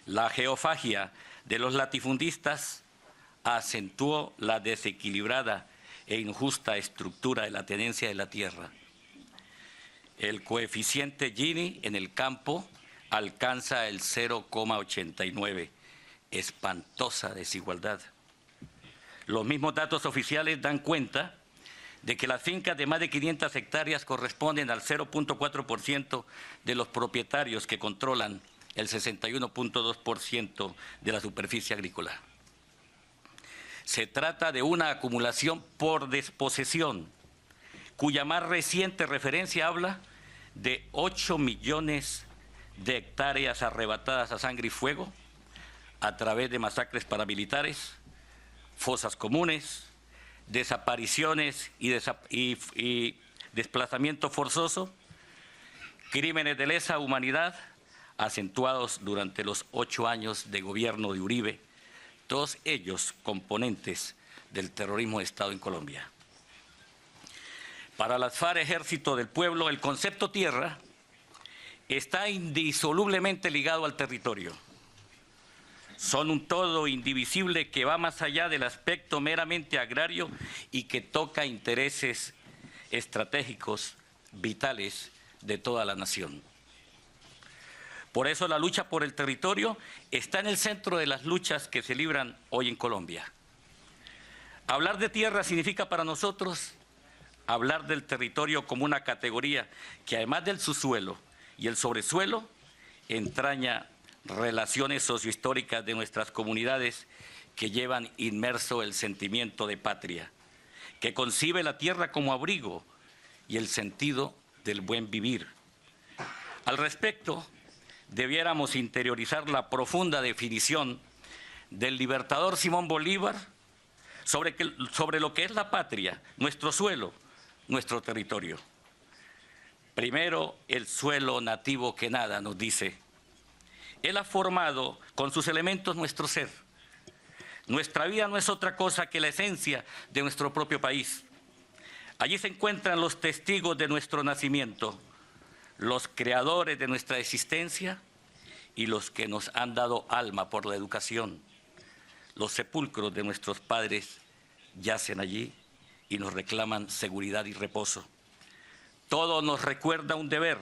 La geofagia de los latifundistas acentuó la desequilibrada e injusta estructura de la tenencia de la tierra. El coeficiente Gini en el campo alcanza el 0,89, espantosa desigualdad. Los mismos datos oficiales dan cuenta de que las fincas de más de 500 hectáreas corresponden al 0.4% de los propietarios que controlan el 61.2% de la superficie agrícola. Se trata de una acumulación por desposesión, cuya más reciente referencia habla de 8 millones de hectáreas arrebatadas a sangre y fuego a través de masacres paramilitares, fosas comunes, desapariciones y desplazamiento forzoso, crímenes de lesa humanidad acentuados durante los 8 años de gobierno de Uribe, todos ellos componentes del terrorismo de Estado en Colombia. Para las FARC, Ejército del Pueblo, el concepto tierra está indisolublemente ligado al territorio. Son un todo indivisible que va más allá del aspecto meramente agrario y que toca intereses estratégicos vitales de toda la nación. Por eso la lucha por el territorio está en el centro de las luchas que se libran hoy en Colombia. Hablar de tierra significa para nosotros hablar del territorio como una categoría que, además del subsuelo y el sobresuelo, entraña relaciones sociohistóricas de nuestras comunidades que llevan inmerso el sentimiento de patria, que concibe la tierra como abrigo y el sentido del buen vivir. Al respecto, debiéramos interiorizar la profunda definición del libertador Simón Bolívar sobre lo que es la patria, nuestro suelo, nuestro territorio. Primero, el suelo nativo que nada, nos dice. Él ha formado con sus elementos nuestro ser. Nuestra vida no es otra cosa que la esencia de nuestro propio país. Allí se encuentran los testigos de nuestro nacimiento, los creadores de nuestra existencia y los que nos han dado alma por la educación. Los sepulcros de nuestros padres yacen allí y nos reclaman seguridad y reposo. Todo nos recuerda un deber,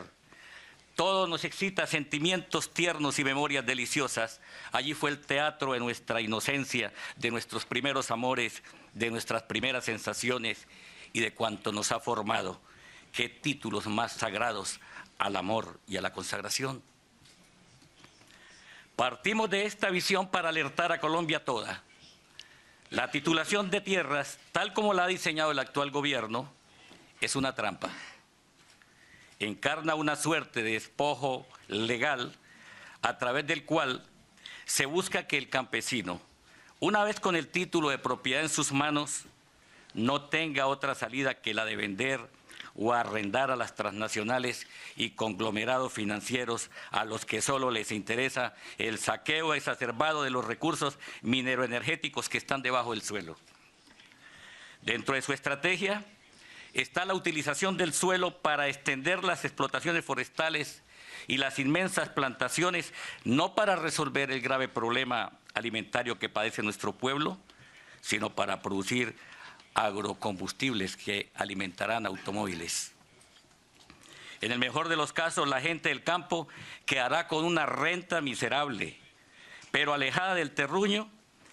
todo nos excita sentimientos tiernos y memorias deliciosas. Allí fue el teatro de nuestra inocencia, de nuestros primeros amores, de nuestras primeras sensaciones y de cuanto nos ha formado. ¿Qué títulos más sagrados al amor y a la consagración? Partimos de esta visión para alertar a Colombia toda. La titulación de tierras, tal como la ha diseñado el actual gobierno, es una trampa. Encarna una suerte de despojo legal a través del cual se busca que el campesino, una vez con el título de propiedad en sus manos, no tenga otra salida que la de vender o arrendar a las transnacionales y conglomerados financieros a los que solo les interesa el saqueo exacerbado de los recursos mineroenergéticos que están debajo del suelo. Dentro de su estrategia está la utilización del suelo para extender las explotaciones forestales y las inmensas plantaciones, no para resolver el grave problema alimentario que padece nuestro pueblo, sino para producir agrocombustibles que alimentarán automóviles. En el mejor de los casos, la gente del campo quedará con una renta miserable, pero alejada del terruño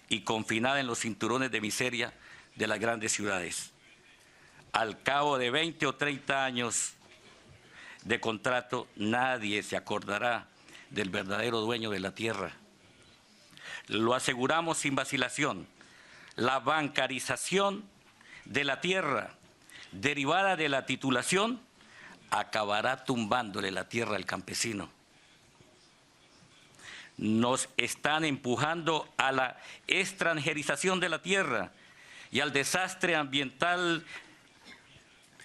y confinada en los cinturones de miseria de las grandes ciudades. Al cabo de 20 o 30 años de contrato, nadie se acordará del verdadero dueño de la tierra. Lo aseguramos sin vacilación. La bancarización de la tierra, derivada de la titulación, acabará tumbándole la tierra al campesino. Nos están empujando a la extranjerización de la tierra y al desastre ambiental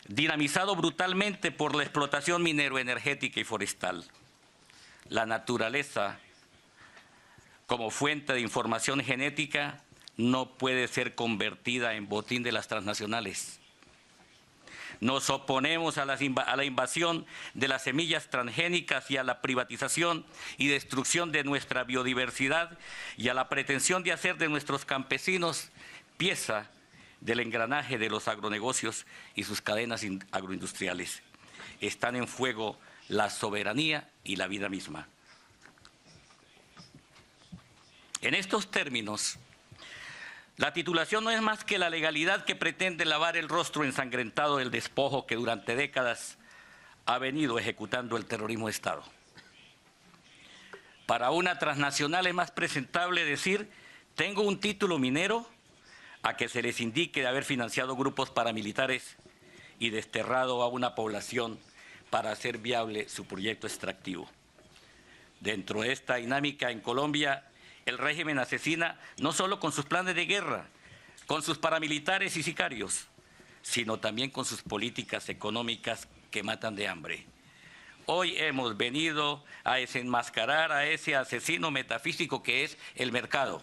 dinamizado brutalmente por la explotación mineroenergética y forestal. La naturaleza, como fuente de información genética, no puede ser convertida en botín de las transnacionales. Nos oponemos a la invasión de las semillas transgénicas y a la privatización y destrucción de nuestra biodiversidad y a la pretensión de hacer de nuestros campesinos pieza del engranaje de los agronegocios y sus cadenas agroindustriales. Están en juego la soberanía y la vida misma. En estos términos, La titulación no es más que la legalidad que pretende lavar el rostro ensangrentado del despojo que durante décadas ha venido ejecutando el terrorismo de Estado. Para una transnacional es más presentable decir, tengo un título minero, a que se les indique de haber financiado grupos paramilitares y desterrado a una población para hacer viable su proyecto extractivo. Dentro de esta dinámica en Colombia, el régimen asesina no solo con sus planes de guerra, con sus paramilitares y sicarios, sino también con sus políticas económicas que matan de hambre. Hoy hemos venido a desenmascarar a ese asesino metafísico que es el mercado.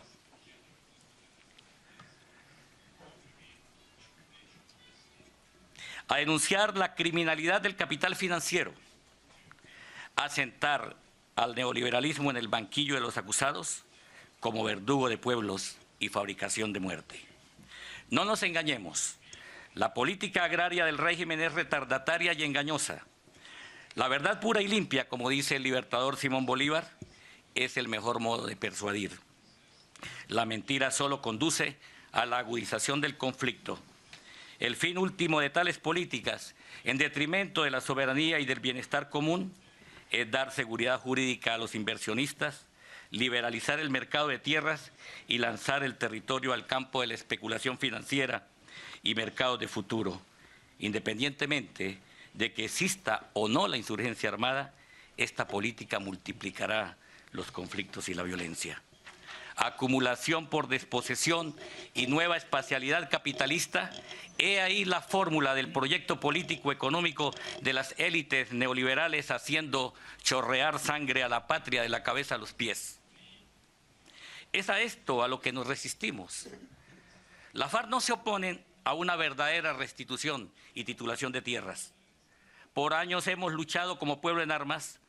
A denunciar la criminalidad del capital financiero, a sentar al neoliberalismo en el banquillo de los acusados como verdugo de pueblos y fabricación de muerte. No nos engañemos, la política agraria del régimen es retardataria y engañosa. La verdad pura y limpia, como dice el libertador Simón Bolívar, es el mejor modo de persuadir. La mentira solo conduce a la agudización del conflicto. El fin último de tales políticas, en detrimento de la soberanía y del bienestar común, es dar seguridad jurídica a los inversionistas, liberalizar el mercado de tierras y lanzar el territorio al campo de la especulación financiera y mercados de futuro. Independientemente de que exista o no la insurgencia armada, esta política multiplicará los conflictos y la violencia. Acumulación por desposesión y nueva espacialidad capitalista, he ahí la fórmula del proyecto político-económico de las élites neoliberales haciendo chorrear sangre a la patria de la cabeza a los pies. Es a esto a lo que nos resistimos. La FARC no se oponen a una verdadera restitución y titulación de tierras. Por años hemos luchado como pueblo en armas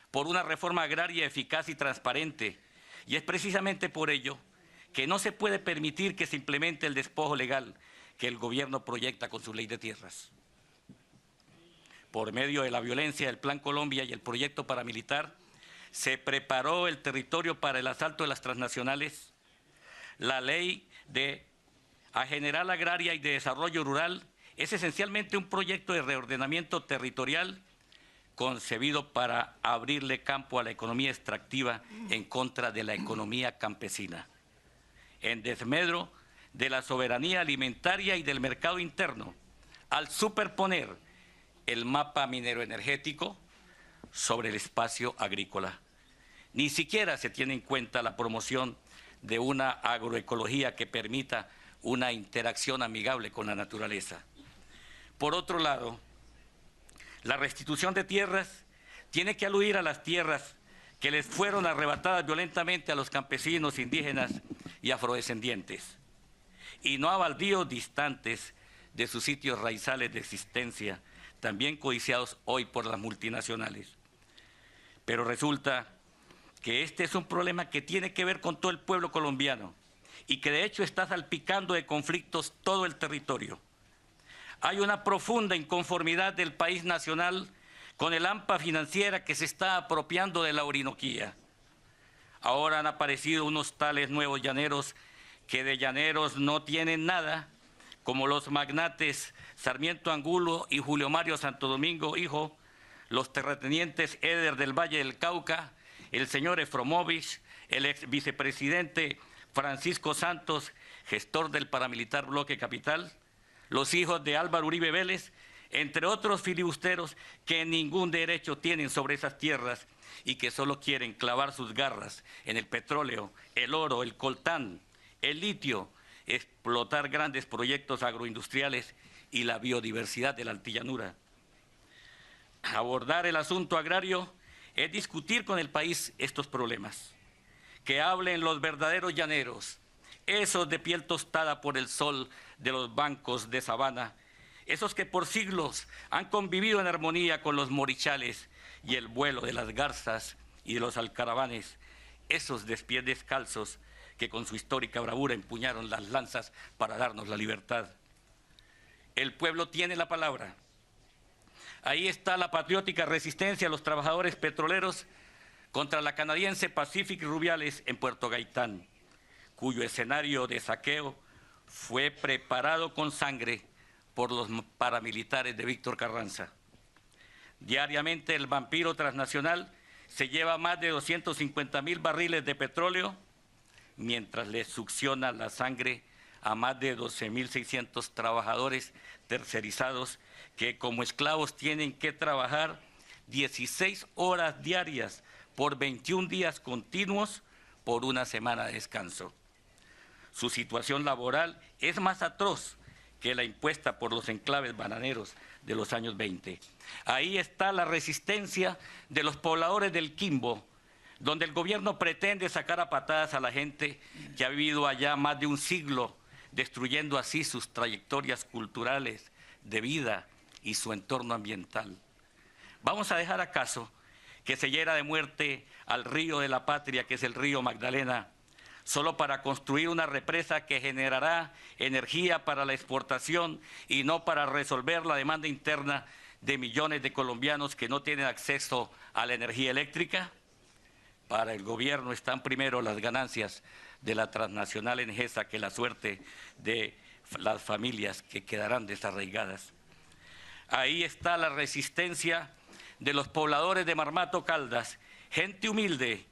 por una reforma agraria eficaz y transparente, y es precisamente por ello que no se puede permitir que se implemente el despojo legal que el gobierno proyecta con su ley de tierras. Por medio de la violencia del Plan Colombia y el proyecto paramilitar, se preparó el territorio para el asalto de las transnacionales. La ley de General Agraria y de Desarrollo Rural es esencialmente un proyecto de reordenamiento territorial concebido para abrirle campo a la economía extractiva en contra de la economía campesina, en desmedro de la soberanía alimentaria y del mercado interno, al superponer el mapa minero-energético sobre el espacio agrícola. Ni siquiera se tiene en cuenta la promoción de una agroecología que permita una interacción amigable con la naturaleza. Por otro lado, la restitución de tierras tiene que aludir a las tierras que les fueron arrebatadas violentamente a los campesinos, indígenas y afrodescendientes, y no a baldíos distantes de sus sitios raizales de existencia, también codiciados hoy por las multinacionales. Pero resulta que este es un problema que tiene que ver con todo el pueblo colombiano y que de hecho está salpicando de conflictos todo el territorio. Hay una profunda inconformidad del país nacional con el AMPA financiera que se está apropiando de la Orinoquía. Ahora han aparecido unos tales nuevos llaneros que de llaneros no tienen nada, como los magnates Sarmiento Angulo y Julio Mario Santo Domingo, hijo, los terratenientes Eder del Valle del Cauca, el señor Efromovich, el ex vicepresidente Francisco Santos, gestor del paramilitar Bloque Capital, los hijos de Álvaro Uribe Vélez, entre otros filibusteros que ningún derecho tienen sobre esas tierras y que solo quieren clavar sus garras en el petróleo, el oro, el coltán, el litio, explotar grandes proyectos agroindustriales y la biodiversidad de la altillanura. Abordar el asunto agrario es discutir con el país estos problemas. Que hablen los verdaderos llaneros, esos de piel tostada por el sol de los bancos de sabana, esos que por siglos han convivido en armonía con los morichales y el vuelo de las garzas y de los alcaravanes, esos de pies descalzos que con su histórica bravura empuñaron las lanzas para darnos la libertad. El pueblo tiene la palabra. Ahí está la patriótica resistencia de los trabajadores petroleros contra la canadiense Pacific Rubiales en Puerto Gaitán, cuyo escenario de saqueo fue preparado con sangre por los paramilitares de Víctor Carranza. Diariamente el vampiro transnacional se lleva más de 250.000 barriles de petróleo, mientras le succiona la sangre a más de 12.600 trabajadores tercerizados que como esclavos tienen que trabajar 16 horas diarias por 21 días continuos por una semana de descanso. Su situación laboral es más atroz que la impuesta por los enclaves bananeros de los años 20. Ahí está la resistencia de los pobladores del Quimbo, donde el gobierno pretende sacar a patadas a la gente que ha vivido allá más de un siglo, destruyendo así sus trayectorias culturales, de vida y su entorno ambiental. ¿Vamos a dejar acaso que se hiera de muerte al río de la patria, que es el río Magdalena, solo para construir una represa que generará energía para la exportación y no para resolver la demanda interna de millones de colombianos que no tienen acceso a la energía eléctrica? Para el gobierno están primero las ganancias de la transnacional Engesa que la suerte de las familias que quedarán desarraigadas. Ahí está la resistencia de los pobladores de Marmato Caldas, gente humilde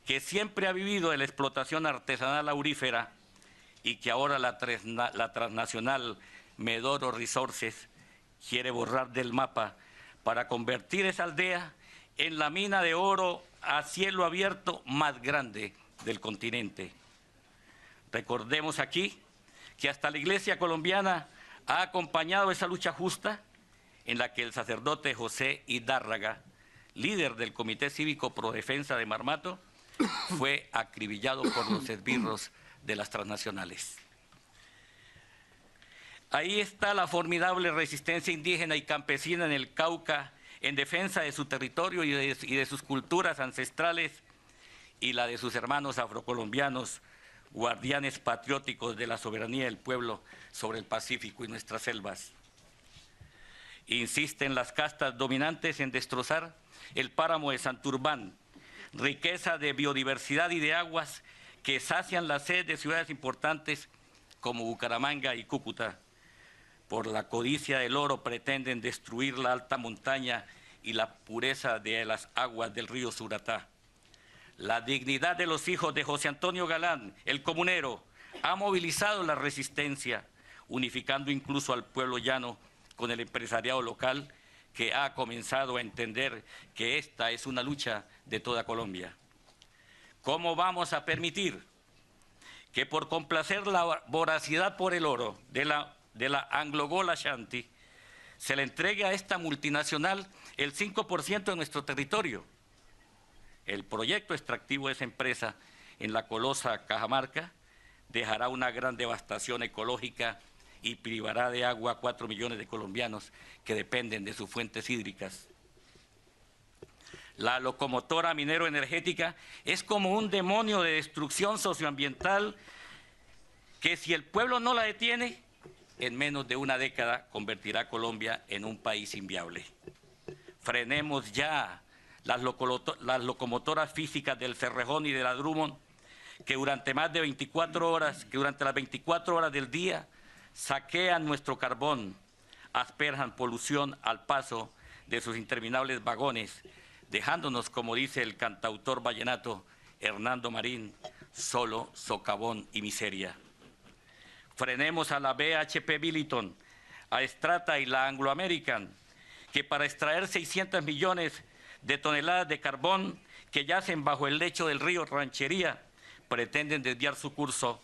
que siempre ha vivido de la explotación artesanal aurífera y que ahora la transnacional Medoro Resources quiere borrar del mapa para convertir esa aldea en la mina de oro a cielo abierto más grande del continente. Recordemos aquí que hasta la Iglesia colombiana ha acompañado esa lucha justa en la que el sacerdote José Hidárraga, líder del Comité Cívico Pro Defensa de Marmato, fue acribillado por los esbirros de las transnacionales. Ahí está la formidable resistencia indígena y campesina en el Cauca en defensa de su territorio y de sus culturas ancestrales, y la de sus hermanos afrocolombianos, guardianes patrióticos de la soberanía del pueblo sobre el Pacífico y nuestras selvas. Insisten las castas dominantes en destrozar el páramo de Santurbán, riqueza de biodiversidad y de aguas que sacian la sed de ciudades importantes como Bucaramanga y Cúcuta. Por la codicia del oro pretenden destruir la alta montaña y la pureza de las aguas del río Suratá. La dignidad de los hijos de José Antonio Galán, el comunero, ha movilizado la resistencia, unificando incluso al pueblo llano con el empresariado local, que ha comenzado a entender que esta es una lucha de toda Colombia. ¿Cómo vamos a permitir que por complacer la voracidad por el oro de la Anglo-Gol Ashanti se le entregue a esta multinacional el 5% de nuestro territorio? El proyecto extractivo de esa empresa en la colosa Cajamarca dejará una gran devastación ecológica y privará de agua a 4 millones de colombianos que dependen de sus fuentes hídricas. La locomotora minero-energética es como un demonio de destrucción socioambiental que, si el pueblo no la detiene, en menos de una década convertirá a Colombia en un país inviable. Frenemos ya las locomotoras físicas del Cerrejón y de la Drummond, que durante las 24 horas del día saquean nuestro carbón, asperjan polución al paso de sus interminables vagones, dejándonos, como dice el cantautor vallenato Hernando Marín, solo socavón y miseria. Frenemos a la BHP Billiton, a Strata y la Anglo American, que para extraer 600 millones de toneladas de carbón que yacen bajo el lecho del río Ranchería, pretenden desviar su curso,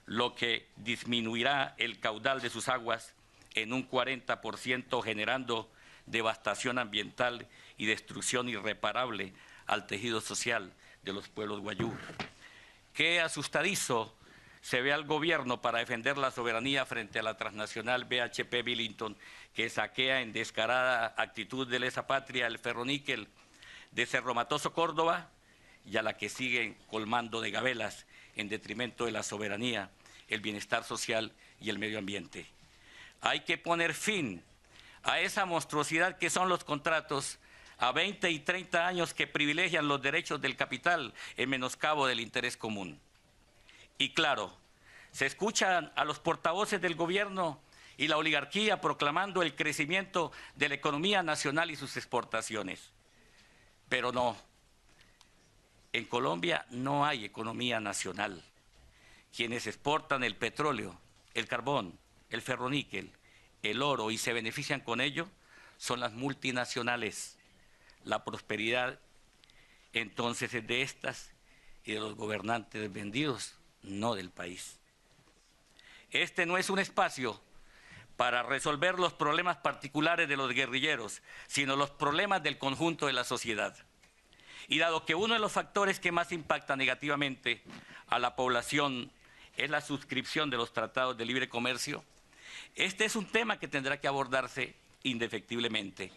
lo que disminuirá el caudal de sus aguas en un 40%, generando devastación ambiental y destrucción irreparable al tejido social de los pueblos guayú. Qué asustadizo se ve al gobierno para defender la soberanía frente a la transnacional BHP Billiton, que saquea en descarada actitud de lesa patria el ferroníquel de Cerro Matoso, Córdoba, y a la que siguen colmando de gabelas en detrimento de la soberanía, el bienestar social y el medio ambiente. Hay que poner fin a esa monstruosidad que son los contratos a 20 y 30 años que privilegian los derechos del capital en menoscabo del interés común. Y claro, se escuchan a los portavoces del gobierno y la oligarquía proclamando el crecimiento de la economía nacional y sus exportaciones. Pero no, en Colombia no hay economía nacional. Quienes exportan el petróleo, el carbón, el ferroníquel, el oro y se benefician con ello son las multinacionales. La prosperidad entonces es de estas y de los gobernantes vendidos, no del país. Este no es un espacio para resolver los problemas particulares de los guerrilleros, sino los problemas del conjunto de la sociedad. Y dado que uno de los factores que más impacta negativamente a la población es la suscripción de los tratados de libre comercio, este es un tema que tendrá que abordarse indefectiblemente.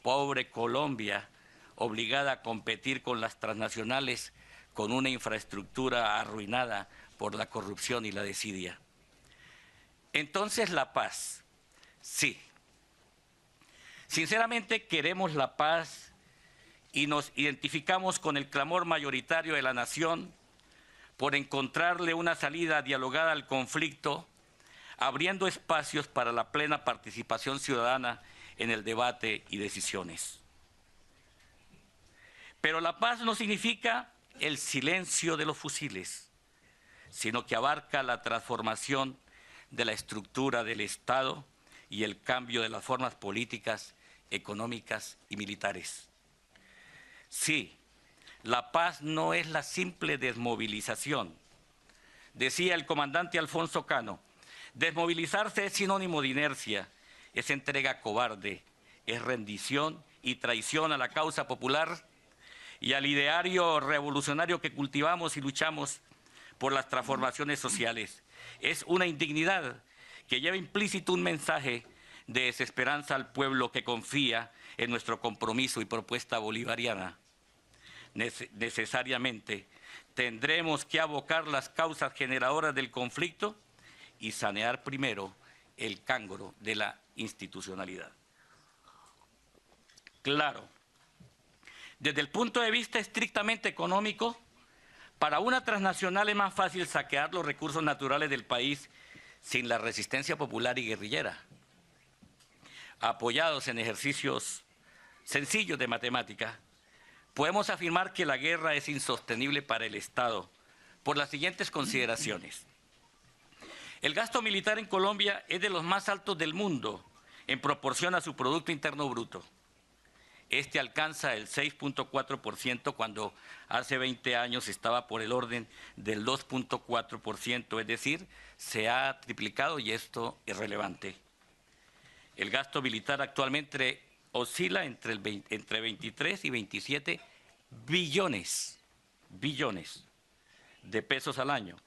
Pobre Colombia, obligada a competir con las transnacionales con una infraestructura arruinada por la corrupción y la desidia. Entonces, la paz, sí. Sinceramente queremos la paz y nos identificamos con el clamor mayoritario de la nación por encontrarle una salida dialogada al conflicto, abriendo espacios para la plena participación ciudadana en el debate y decisiones. Pero la paz no significa el silencio de los fusiles, sino que abarca la transformación de la estructura del Estado y el cambio de las formas políticas, económicas y militares. Sí, la paz no es la simple desmovilización. Decía el comandante Alfonso Cano, desmovilizarse es sinónimo de inercia, es entrega cobarde, es rendición y traición a la causa popular y al ideario revolucionario que cultivamos y luchamos por las transformaciones sociales. Es una indignidad que lleva implícito un mensaje de desesperanza al pueblo que confía en nuestro compromiso y propuesta bolivariana. Necesariamente tendremos que abocar las causas generadoras del conflicto y sanear primero el cángoro de la institucionalidad. Claro, desde el punto de vista estrictamente económico, para una transnacional es más fácil saquear los recursos naturales del país sin la resistencia popular y guerrillera. Apoyados en ejercicios sencillos de matemática, podemos afirmar que la guerra es insostenible para el Estado por las siguientes consideraciones. El gasto militar en Colombia es de los más altos del mundo en proporción a su Producto Interno Bruto. Este alcanza el 6.4% cuando hace 20 años estaba por el orden del 2.4%, es decir, se ha triplicado y esto es relevante. El gasto militar actualmente oscila entre 23 y 27 billones de pesos al año,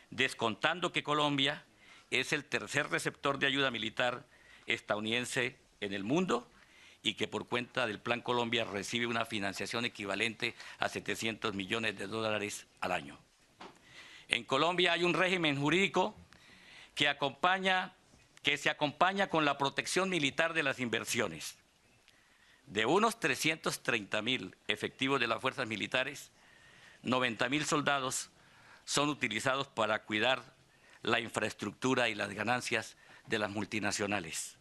descontando que Colombia es el tercer receptor de ayuda militar estadounidense en el mundo y que por cuenta del Plan Colombia recibe una financiación equivalente a 700 millones de dólares al año. En Colombia hay un régimen jurídico que se acompaña con la protección militar de las inversiones. De unos 330.000 efectivos de las fuerzas militares, 90.000 soldados son utilizados para cuidar la infraestructura y las ganancias de las multinacionales.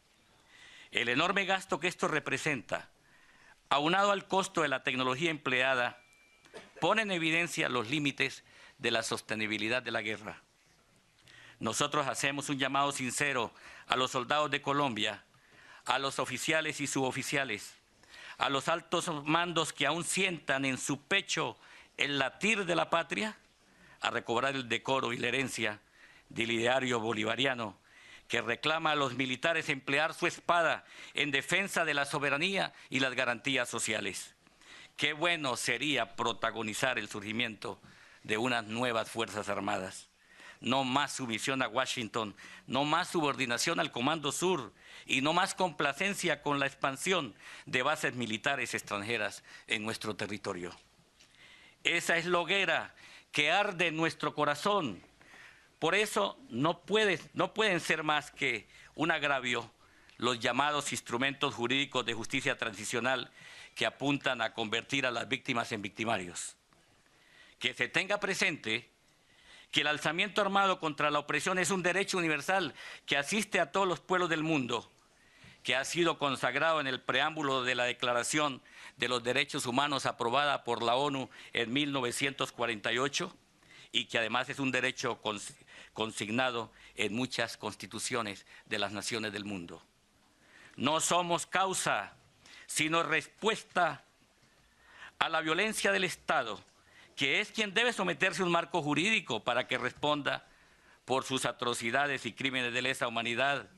El enorme gasto que esto representa, aunado al costo de la tecnología empleada, pone en evidencia los límites de la sostenibilidad de la guerra. Nosotros hacemos un llamado sincero a los soldados de Colombia, a los oficiales y suboficiales, a los altos mandos que aún sientan en su pecho el latir de la patria, a recobrar el decoro y la herencia del ideario bolivariano que reclama a los militares emplear su espada en defensa de la soberanía y las garantías sociales. Qué bueno sería protagonizar el surgimiento de unas nuevas Fuerzas Armadas. No más sumisión a Washington, no más subordinación al Comando Sur y no más complacencia con la expansión de bases militares extranjeras en nuestro territorio. Esa es la hoguera que arde en nuestro corazón. Por eso no pueden ser más que un agravio los llamados instrumentos jurídicos de justicia transicional que apuntan a convertir a las víctimas en victimarios. Que se tenga presente que el alzamiento armado contra la opresión es un derecho universal que asiste a todos los pueblos del mundo, que ha sido consagrado en el preámbulo de la Declaración de los Derechos Humanos aprobada por la ONU en 1948 y que además es un derecho consignado en muchas constituciones de las naciones del mundo. No somos causa, sino respuesta a la violencia del Estado, que es quien debe someterse a un marco jurídico para que responda por sus atrocidades y crímenes de lesa humanidad,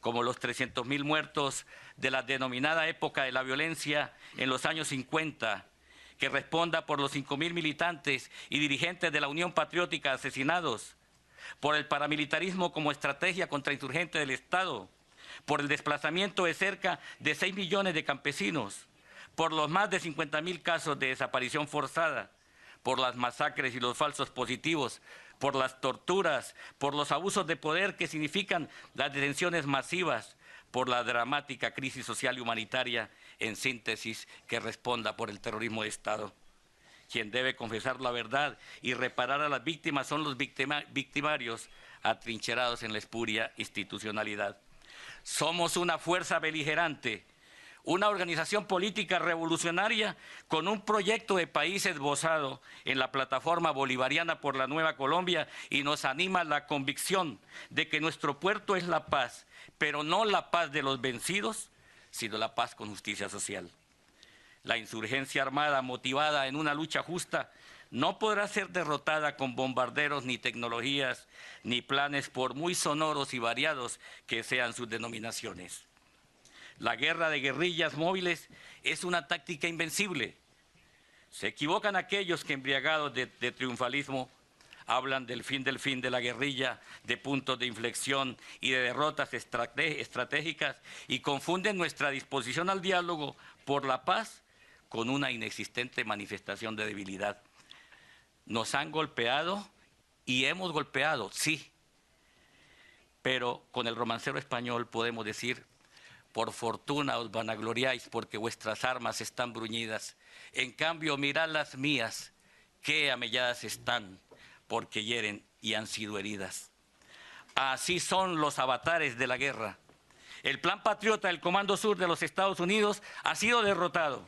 como los 300.000 muertos de la denominada época de la violencia en los años 50, que responda por los 5.000 militantes y dirigentes de la Unión Patriótica asesinados, por el paramilitarismo como estrategia contra insurgentes del Estado, por el desplazamiento de cerca de 6 millones de campesinos, por los más de 50.000 casos de desaparición forzada, por las masacres y los falsos positivos, por las torturas, por los abusos de poder que significan las detenciones masivas, por la dramática crisis social y humanitaria, en síntesis, que responda por el terrorismo de Estado. Quien debe confesar la verdad y reparar a las víctimas son los victimarios atrincherados en la espuria institucionalidad. Somos una fuerza beligerante, una organización política revolucionaria con un proyecto de país esbozado en la plataforma bolivariana por la Nueva Colombia, y nos anima la convicción de que nuestro puerto es la paz, pero no la paz de los vencidos, sino la paz con justicia social. La insurgencia armada motivada en una lucha justa no podrá ser derrotada con bombarderos, ni tecnologías, ni planes, por muy sonoros y variados que sean sus denominaciones. La guerra de guerrillas móviles es una táctica invencible. Se equivocan aquellos que, embriagados de triunfalismo, hablan del fin de la guerrilla, de puntos de inflexión y de derrotas estratégicas, y confunden nuestra disposición al diálogo por la paz con una inexistente manifestación de debilidad. Nos han golpeado y hemos golpeado, sí, pero con el romancero español podemos decir: por fortuna os vanagloriáis porque vuestras armas están bruñidas. En cambio, mirad las mías, qué amelladas están, porque hieren y han sido heridas. Así son los avatares de la guerra. El plan patriota del Comando Sur de los Estados Unidos ha sido derrotado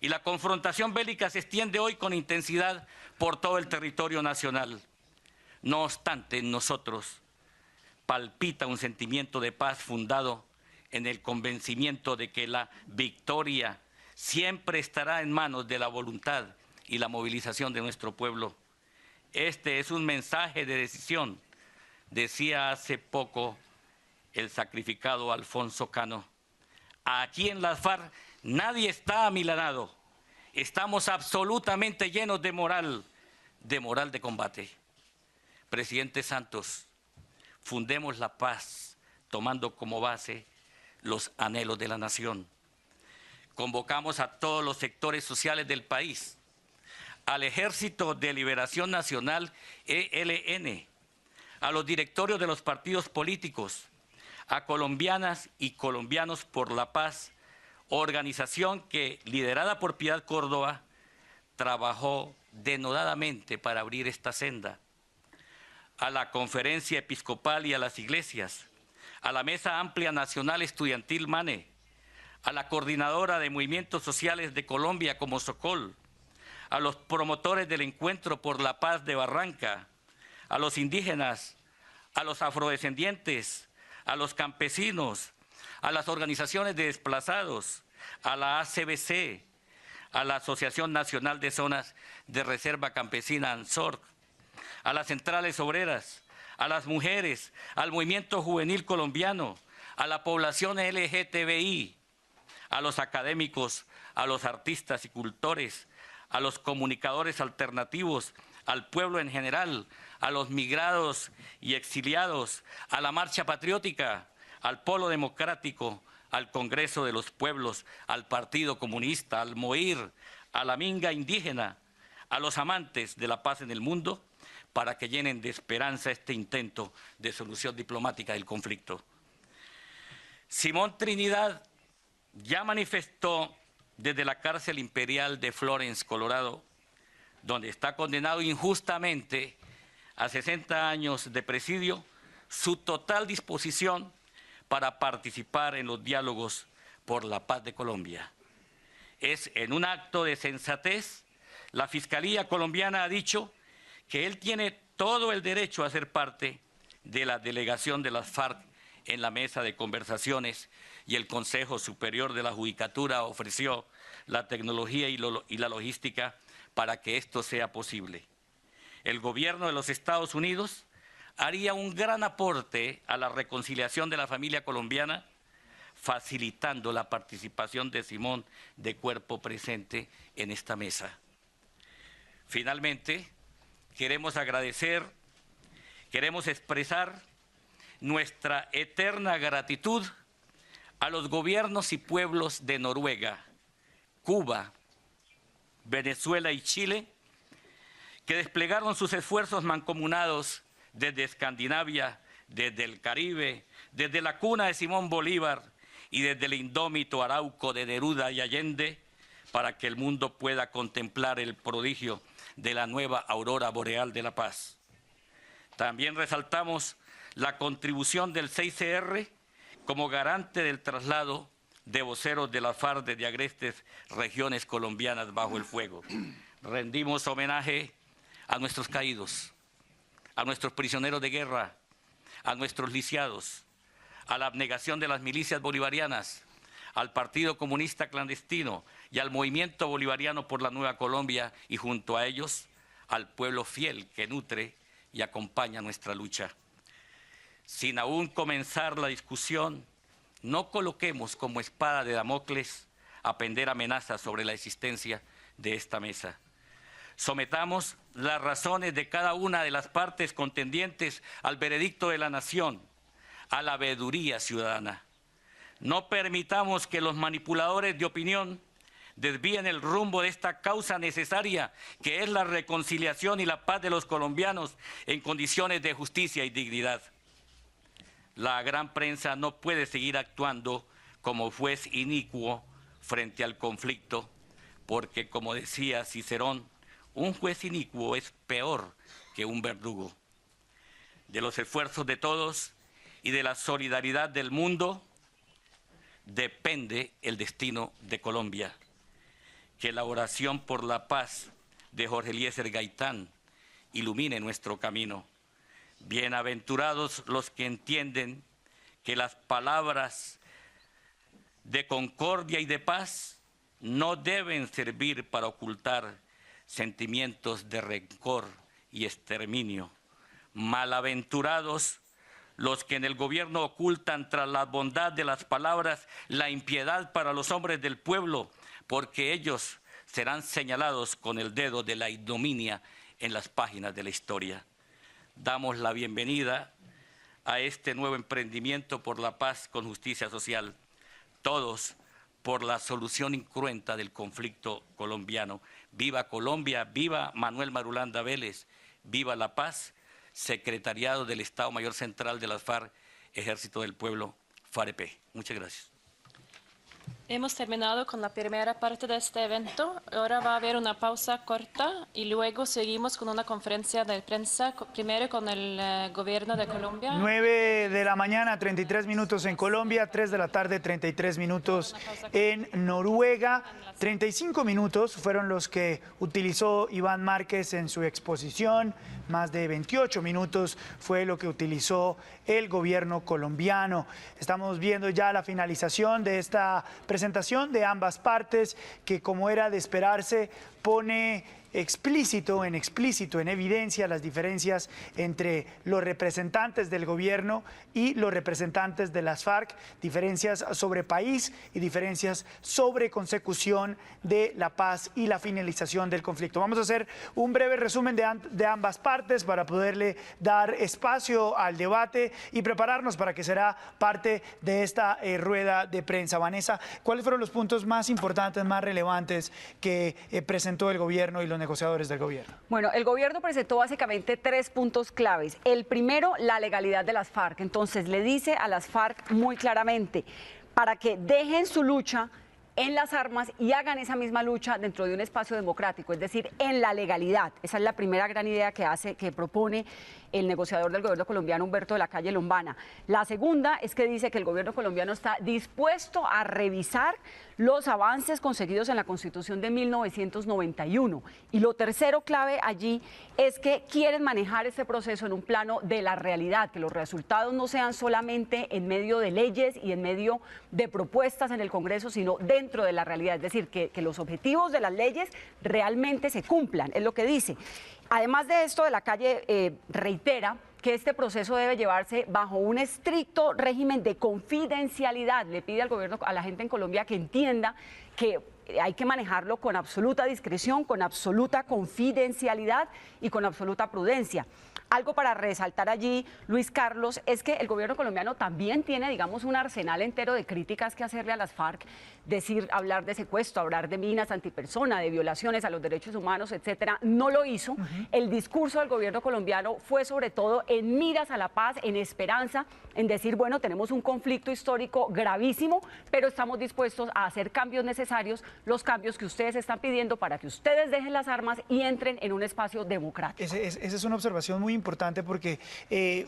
y la confrontación bélica se extiende hoy con intensidad por todo el territorio nacional. No obstante, en nosotros palpita un sentimiento de paz fundado en el convencimiento de que la victoria siempre estará en manos de la voluntad y la movilización de nuestro pueblo. Este es un mensaje de decisión, decía hace poco el sacrificado Alfonso Cano. Aquí en las FARC nadie está amilanado. Estamos absolutamente llenos de moral de combate. Presidente Santos, fundemos la paz tomando como base los anhelos de la nación. Convocamos a todos los sectores sociales del país, al Ejército de Liberación Nacional, ELN, a los directorios de los partidos políticos, a colombianas y colombianos por la paz, organización que, liderada por Piedad Córdoba, trabajó denodadamente para abrir esta senda, a la Conferencia Episcopal y a las iglesias, a la Mesa Amplia Nacional Estudiantil MANE, a la Coordinadora de Movimientos Sociales de Colombia como SOCOL, a los promotores del Encuentro por la Paz de Barranca, a los indígenas, a los afrodescendientes, a los campesinos, a las organizaciones de desplazados, a la ACBC, a la Asociación Nacional de Zonas de Reserva Campesina ANSORC, a las centrales obreras, a las mujeres, al movimiento juvenil colombiano, a la población LGTBI, a los académicos, a los artistas y cultores, a los comunicadores alternativos, al pueblo en general, a los migrados y exiliados, a la Marcha Patriótica, al Polo Democrático, al Congreso de los Pueblos, al Partido Comunista, al MOIR, a la Minga Indígena, a los amantes de la paz en el mundo, para que llenen de esperanza este intento de solución diplomática del conflicto. Simón Trinidad ya manifestó desde la cárcel imperial de Florence, Colorado, donde está condenado injustamente a 60 años de presidio, su total disposición para participar en los diálogos por la paz de Colombia. Es en un acto de sensatez, la Fiscalía colombiana ha dicho que él tiene todo el derecho a ser parte de la delegación de las FARC en la mesa de conversaciones, y el Consejo Superior de la Judicatura ofreció la tecnología y la logística para que esto sea posible. El gobierno de los Estados Unidos haría un gran aporte a la reconciliación de la familia colombiana, facilitando la participación de Simón de cuerpo presente en esta mesa. Finalmente, queremos expresar nuestra eterna gratitud a los gobiernos y pueblos de Noruega, Cuba, Venezuela y Chile, que desplegaron sus esfuerzos mancomunados desde Escandinavia, desde el Caribe, desde la cuna de Simón Bolívar y desde el indómito Arauco de Neruda y Allende, para que el mundo pueda contemplar el prodigio de la nueva aurora boreal de la paz. También resaltamos la contribución del 6CR como garante del traslado de voceros de la FARC desde agrestes regiones colombianas bajo el fuego. Rendimos homenaje a nuestros caídos, a nuestros prisioneros de guerra, a nuestros lisiados, a la abnegación de las milicias bolivarianas, al Partido Comunista Clandestino y al Movimiento Bolivariano por la Nueva Colombia, y junto a ellos al pueblo fiel que nutre y acompaña nuestra lucha. Sin aún comenzar la discusión, no coloquemos como espada de Damocles a pender amenazas sobre la existencia de esta mesa. Sometamos las razones de cada una de las partes contendientes al veredicto de la nación, a la veeduría ciudadana. No permitamos que los manipuladores de opinión desvíen el rumbo de esta causa necesaria, que es la reconciliación y la paz de los colombianos en condiciones de justicia y dignidad. La gran prensa no puede seguir actuando como juez inicuo frente al conflicto, porque, como decía Cicerón, un juez inicuo es peor que un verdugo. De los esfuerzos de todos y de la solidaridad del mundo depende el destino de Colombia. Que la oración por la paz de Jorge Eliezer Gaitán ilumine nuestro camino. Bienaventurados los que entienden que las palabras de concordia y de paz no deben servir para ocultar sentimientos de rencor y exterminio. Malaventurados los que en el gobierno ocultan tras la bondad de las palabras la impiedad para los hombres del pueblo, porque ellos serán señalados con el dedo de la ignominia en las páginas de la historia. Damos la bienvenida a este nuevo emprendimiento por la paz con justicia social, todos por la solución incruenta del conflicto colombiano. Viva Colombia, viva Manuel Marulanda Vélez, viva la paz. Secretariado del Estado Mayor Central de las FARC, Ejército del Pueblo, FAREP. Muchas gracias. Hemos terminado con la primera parte de este evento. Ahora va a haber una pausa corta y luego seguimos con una conferencia de prensa, primero con el gobierno de Colombia. 9 de la mañana, 33 minutos en Colombia, 3 de la tarde, 33 minutos en Noruega. 35 minutos fueron los que utilizó Iván Márquez en su exposición. Más de 28 minutos fue lo que utilizó el gobierno colombiano. Estamos viendo ya la finalización de esta presentación de ambas partes, que, como era de esperarse, pone explícito, en evidencia las diferencias entre los representantes del gobierno y los representantes de las FARC, diferencias sobre país y diferencias sobre consecución de la paz y la finalización del conflicto. Vamos a hacer un breve resumen de ambas partes para poderle dar espacio al debate y prepararnos para que será parte de esta rueda de prensa. Vanessa, ¿cuáles fueron los puntos más importantes, más relevantes que presentó el gobierno y los negociadores del gobierno? Bueno, el gobierno presentó básicamente 3 puntos claves. El primero, la legalidad de las FARC. Entonces le dice a las FARC muy claramente, para que dejen su lucha, en las armas y hagan esa misma lucha dentro de un espacio democrático, es decir, en la legalidad. Esa es la primera gran idea que propone el negociador del gobierno colombiano, Humberto de la Calle Lombana. La segunda es que dice que el gobierno colombiano está dispuesto a revisar los avances conseguidos en la Constitución de 1991. Y lo tercero clave allí es que quieren manejar este proceso en un plano de la realidad, que los resultados no sean solamente en medio de leyes y en medio de propuestas en el Congreso, sino dentro de la realidad, es decir, que los objetivos de las leyes realmente se cumplan, es lo que dice. Además de esto, de la Calle reitera que este proceso debe llevarse bajo un estricto régimen de confidencialidad. Le pide al gobierno, a la gente en Colombia, que entienda que hay que manejarlo con absoluta discreción, con absoluta confidencialidad y con absoluta prudencia. Algo para resaltar allí, Luis Carlos, es que el gobierno colombiano también tiene, digamos, un arsenal entero de críticas que hacerle a las FARC, hablar de secuestro, hablar de minas antipersona, de violaciones a los derechos humanos, etcétera. No lo hizo. El discurso del gobierno colombiano fue sobre todo en miras a la paz, en esperanza, en decir, bueno, tenemos un conflicto histórico gravísimo, pero estamos dispuestos a hacer cambios necesarios, los cambios que ustedes están pidiendo para que ustedes dejen las armas y entren en un espacio democrático. Esa es una observación muy importante porque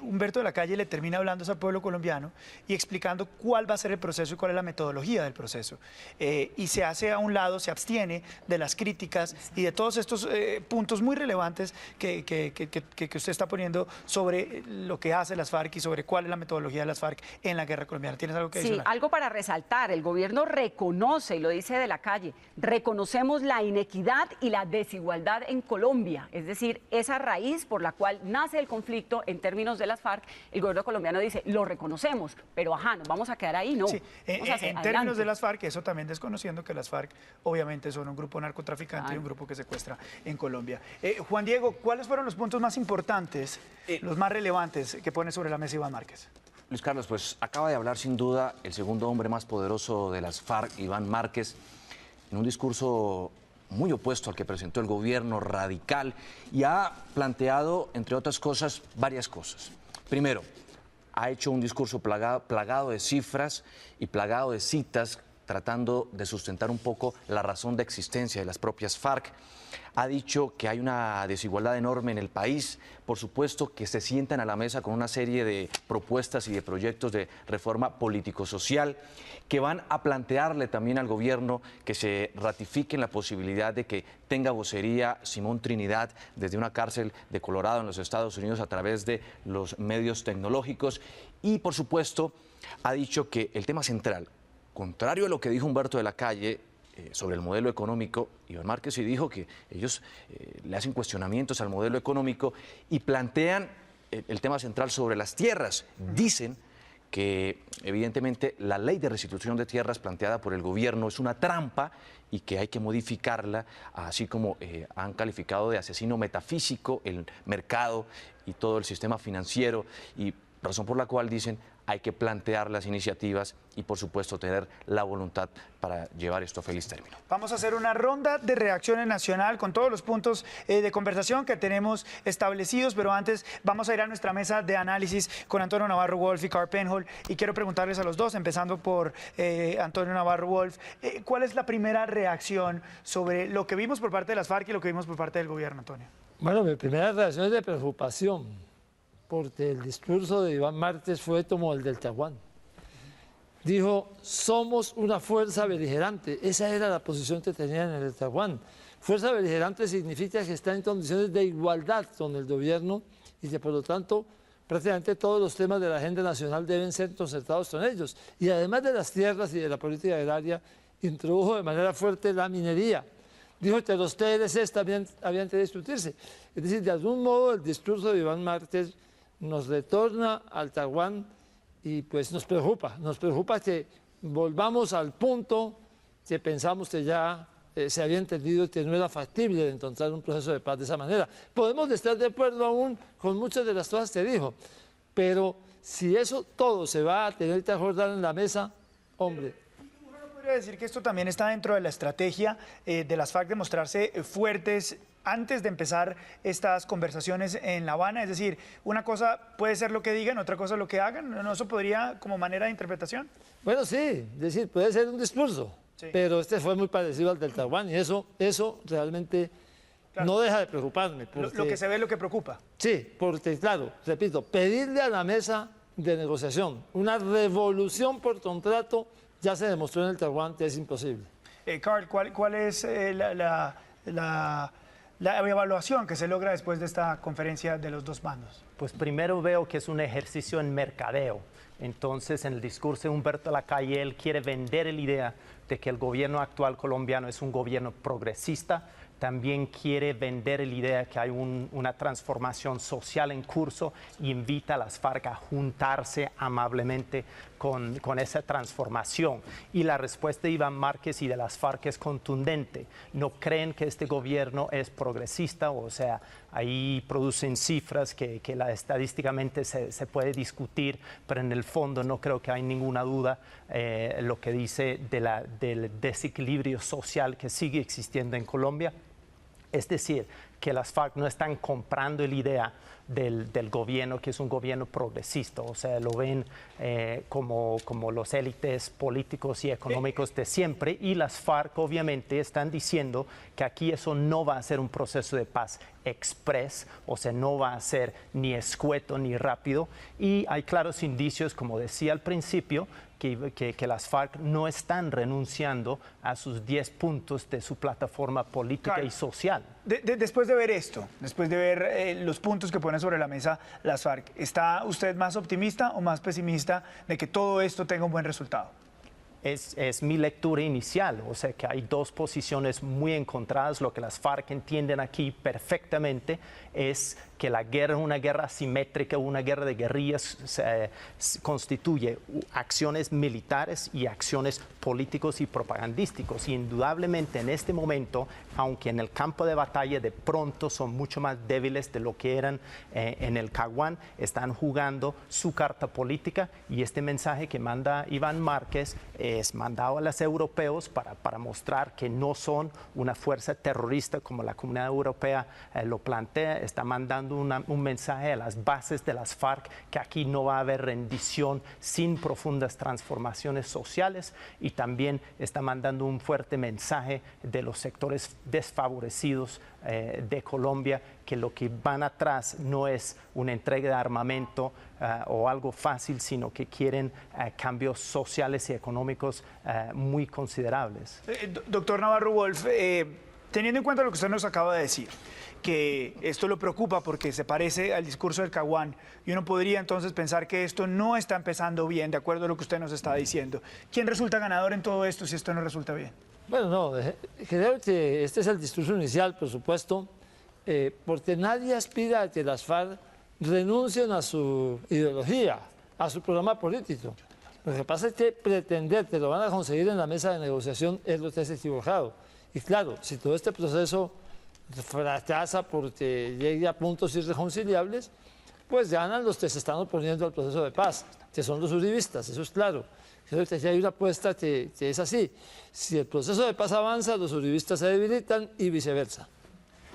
Humberto de la Calle le termina hablando al pueblo colombiano y explicando cuál va a ser el proceso y cuál es la metodología del proceso. Y se hace a un lado, se abstiene de las críticas y de todos estos puntos muy relevantes que usted está poniendo sobre lo que hace las FARC y sobre cuál es la metodología de las FARC en la guerra colombiana. ¿Tienes algo que decir? Sí, algo para resaltar. El gobierno reconoce, y lo dice de la Calle, reconocemos la inequidad y la desigualdad en Colombia. Es decir, esa raíz por la cual nace el conflicto en términos de las FARC, el gobierno colombiano dice, lo reconocemos, pero nos vamos a quedar ahí, no. Sí, en términos de las FARC, eso también desconociendo que las FARC obviamente son un grupo narcotraficante y un grupo que secuestra en Colombia. Juan Diego, ¿cuáles fueron los puntos más importantes, los más relevantes que pone sobre la mesa Iván Márquez? Luis Carlos, pues acaba de hablar sin duda el segundo hombre más poderoso de las FARC, Iván Márquez, en un discurso muy opuesto al que presentó el gobierno, radical, y ha planteado, entre otras cosas, varias cosas. Primero, ha hecho un discurso plagado de cifras y plagado de citas, tratando de sustentar un poco la razón de existencia de las propias FARC. Ha dicho que hay una desigualdad enorme en el país, por supuesto que se sientan a la mesa con una serie de propuestas y de proyectos de reforma político-social que van a plantearle también al gobierno que se ratifique en la posibilidad de que tenga vocería Simón Trinidad desde una cárcel de Colorado en los Estados Unidos a través de los medios tecnológicos y, por supuesto, ha dicho que el tema central, contrario a lo que dijo Humberto de la Calle, sobre el modelo económico, Iván Márquez sí dijo que ellos le hacen cuestionamientos al modelo económico y plantean el tema central sobre las tierras. Dicen que evidentemente la ley de restitución de tierras planteada por el gobierno es una trampa y que hay que modificarla, así como han calificado de asesino metafísico el mercado y todo el sistema financiero, y razón por la cual dicen hay que plantear las iniciativas y, por supuesto, tener la voluntad para llevar esto a feliz término. Vamos a hacer una ronda de reacciones nacional con todos los puntos de conversación que tenemos establecidos, pero antes vamos a ir a nuestra mesa de análisis con Antonio Navarro Wolf y Carl Penhold, y quiero preguntarles a los dos, empezando por Antonio Navarro Wolf, ¿cuál es la primera reacción sobre lo que vimos por parte de las FARC y lo que vimos por parte del gobierno, Antonio? Bueno, mi primera reacción es de preocupación, porque el discurso de Iván Márquez fue como el del Tahuán. Dijo, somos una fuerza beligerante. Esa era la posición que tenían en el Tahuán. Fuerza beligerante significa que está en condiciones de igualdad con el gobierno y que, por lo tanto, prácticamente todos los temas de la agenda nacional deben ser concertados con ellos. Y además de las tierras y de la política agraria, introdujo de manera fuerte la minería. Dijo que los TLCs también habían que discutirse. Es decir, de algún modo el discurso de Iván Márquez nos retorna al Tahuán y pues nos preocupa que volvamos al punto que pensamos que ya se había entendido que no era factible encontrar un proceso de paz de esa manera. Podemos estar de acuerdo aún con muchas de las cosas que dijo, pero si eso todo se va a tener que acordar en la mesa, hombre. ¿Uno no podría decir que esto también está dentro de la estrategia de las FARC de mostrarse fuertes antes de empezar estas conversaciones en La Habana? Es decir, una cosa puede ser lo que digan, otra cosa lo que hagan. ¿No eso podría como manera de interpretación? Bueno, sí, es decir, puede ser un discurso, pero este fue muy parecido al del Taiwán y eso realmente no deja de preocuparme. Lo que se ve es lo que preocupa. Sí, porque claro, repito, pedirle a la mesa de negociación una revolución por contrato ya se demostró en el Taiwán que es imposible. Carl, ¿cuál es la evaluación que se logra después de esta conferencia de los dos bandos? Pues primero veo que es un ejercicio en mercadeo. Entonces, en el discurso de Humberto Lacalle, él quiere vender la idea de que el gobierno actual colombiano es un gobierno progresista. También quiere vender la idea que hay una transformación social en curso y invita a las FARC a juntarse amablemente con esa transformación. Y la respuesta de Iván Márquez y de las FARC es contundente. No creen que este gobierno es progresista, o sea, ahí producen cifras que estadísticamente se puede discutir, pero en el fondo no creo que hay ninguna duda lo que dice del desequilibrio social que sigue existiendo en Colombia. Es decir, que las FARC no están comprando la idea del gobierno, que es un gobierno progresista, o sea, lo ven como los élites políticos y económicos de siempre, y las FARC obviamente están diciendo que aquí eso no va a ser un proceso de paz express, o sea, no va a ser ni escueto ni rápido, y hay claros indicios, como decía al principio, que las FARC no están renunciando a sus 10 puntos de su plataforma política y social. Después de ver esto, después de ver los puntos que ponen sobre la mesa las FARC, ¿está usted más optimista o más pesimista de que todo esto tenga un buen resultado? Es mi lectura inicial, o sea que hay dos posiciones muy encontradas. Lo que las FARC entienden aquí perfectamente es que la guerra es una guerra asimétrica, una guerra de guerrillas, constituye acciones militares y acciones políticos y propagandísticos. Y indudablemente en este momento, aunque en el campo de batalla de pronto son mucho más débiles de lo que eran en el Caguán, están jugando su carta política, y este mensaje que manda Iván Márquez es mandado a los europeos para mostrar que no son una fuerza terrorista como la Comunidad Europea lo plantea. Está mandando un mensaje a las bases de las FARC que aquí no va a haber rendición sin profundas transformaciones sociales, y también está mandando un fuerte mensaje de los sectores desfavorecidos de Colombia, que lo que van atrás no es una entrega de armamento o algo fácil, sino que quieren cambios sociales y económicos muy considerables. Doctor Navarro Wolf, teniendo en cuenta lo que usted nos acaba de decir, que esto lo preocupa porque se parece al discurso del Caguán, y uno podría entonces pensar que esto no está empezando bien, de acuerdo a lo que usted nos está diciendo. ¿Quién resulta ganador en todo esto si esto no resulta bien? Bueno, no, creo que este es el discurso inicial, por supuesto, porque nadie aspira a que las FARC renuncien a su ideología, a su programa político. Lo que pasa es que pretender que lo van a conseguir en la mesa de negociación es lo que es equivocado. Y claro, si todo este proceso fracasa porque llegue a puntos irreconciliables, pues ganan los que se están oponiendo al proceso de paz, que son los uribistas, eso es claro. Creo que hay una apuesta que es así. Si el proceso de paz avanza, los uribistas se debilitan y viceversa.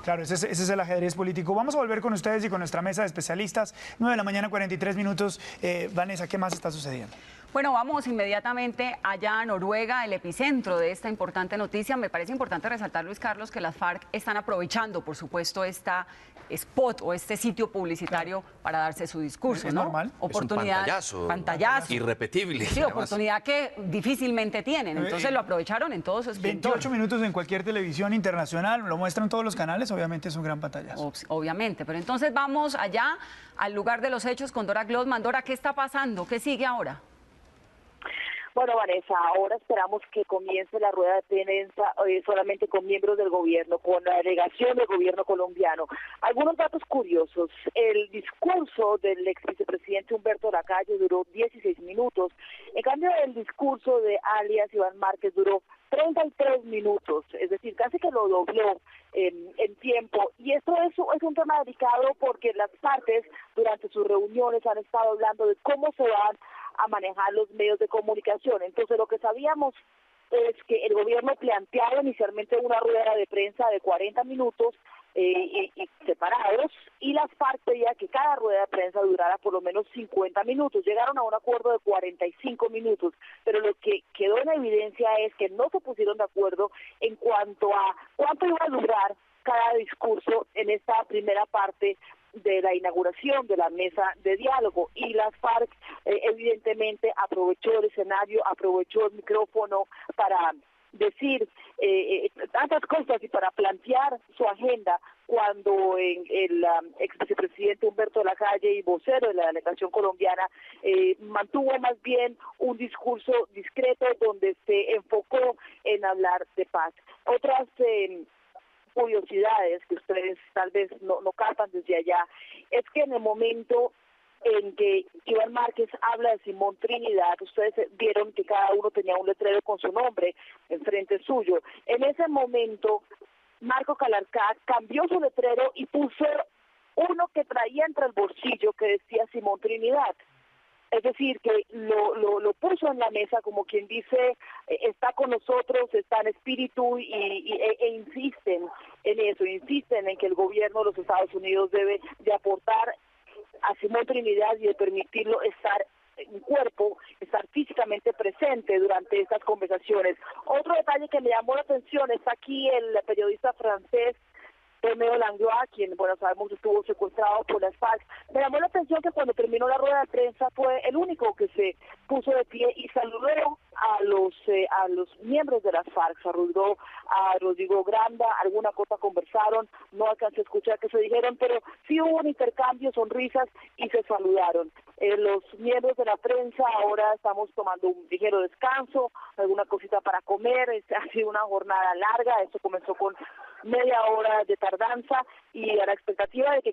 Claro, ese es el ajedrez político. Vamos a volver con ustedes y con nuestra mesa de especialistas. 9:43 a.m. Vanessa, ¿qué más está sucediendo? Bueno, vamos inmediatamente allá a Noruega, el epicentro de esta importante noticia. Me parece importante resaltar, Luis Carlos, que las FARC están aprovechando, por supuesto, esta spot o este sitio publicitario para darse su discurso, ¿Es ¿no? normal? Oportunidad, es un pantallazo. Irrepetible. Sí, oportunidad que difícilmente tienen. Entonces lo aprovecharon en todo su esplendor. 28 minutos en cualquier televisión internacional, lo muestran todos los canales, obviamente es un gran pantallazo. Obviamente, pero entonces vamos allá al lugar de los hechos con Dora Glotman. Dora, ¿qué está pasando? ¿Qué sigue ahora? Bueno, Vanessa, ahora esperamos que comience la rueda de prensa solamente con miembros del gobierno, con la delegación del gobierno colombiano. Algunos datos curiosos. El discurso del ex vicepresidente Humberto Lacalle duró 16 minutos. En cambio, el discurso de alias Iván Márquez duró 33 minutos, es decir, casi que lo dobló en tiempo. Y esto es un tema delicado porque las partes durante sus reuniones han estado hablando de cómo se van a manejar los medios de comunicación. Entonces, lo que sabíamos es que el gobierno planteaba inicialmente una rueda de prensa de 40 minutos, y separados, y las FARC pedían que cada rueda de prensa durara por lo menos 50 minutos. Llegaron a un acuerdo de 45 minutos, pero lo que quedó en evidencia es que no se pusieron de acuerdo en cuanto a cuánto iba a durar cada discurso en esta primera parte de la inauguración de la mesa de diálogo, y las FARC evidentemente aprovechó el escenario, aprovechó el micrófono para decir tantas cosas y para plantear su agenda, cuando el ex vicepresidente Humberto Lacalle y vocero de la delegación colombiana mantuvo más bien un discurso discreto donde se enfocó en hablar de paz. Otras curiosidades que ustedes tal vez no captan desde allá es que en el momento en que Iván Márquez habla de Simón Trinidad, ustedes vieron que cada uno tenía un letrero con su nombre enfrente suyo. En ese momento, Marco Calarcá cambió su letrero y puso uno que traía entre el bolsillo que decía Simón Trinidad. Es decir, que lo puso en la mesa como quien dice, está con nosotros, está en espíritu, e insisten en eso, insisten en que el gobierno de los Estados Unidos debe de aportar a Simón Trinidad y de permitirlo estar en cuerpo, estar físicamente presente durante estas conversaciones. Otro detalle que me llamó la atención, está aquí el periodista francés Roméo Langlois, quien, bueno, sabemos estuvo secuestrado por las FARC. Me llamó la atención que cuando terminó la rueda de prensa fue el único que se puso de pie y saludó a los miembros de las FARC, saludó a Rodrigo Granda, alguna cosa conversaron, no alcancé a escuchar qué se dijeron, pero sí hubo un intercambio, sonrisas y se saludaron. Los miembros de la prensa ahora estamos tomando un ligero descanso, alguna cosita para comer, ha sido una jornada larga, esto comenzó con media hora de tardanza y a la expectativa de que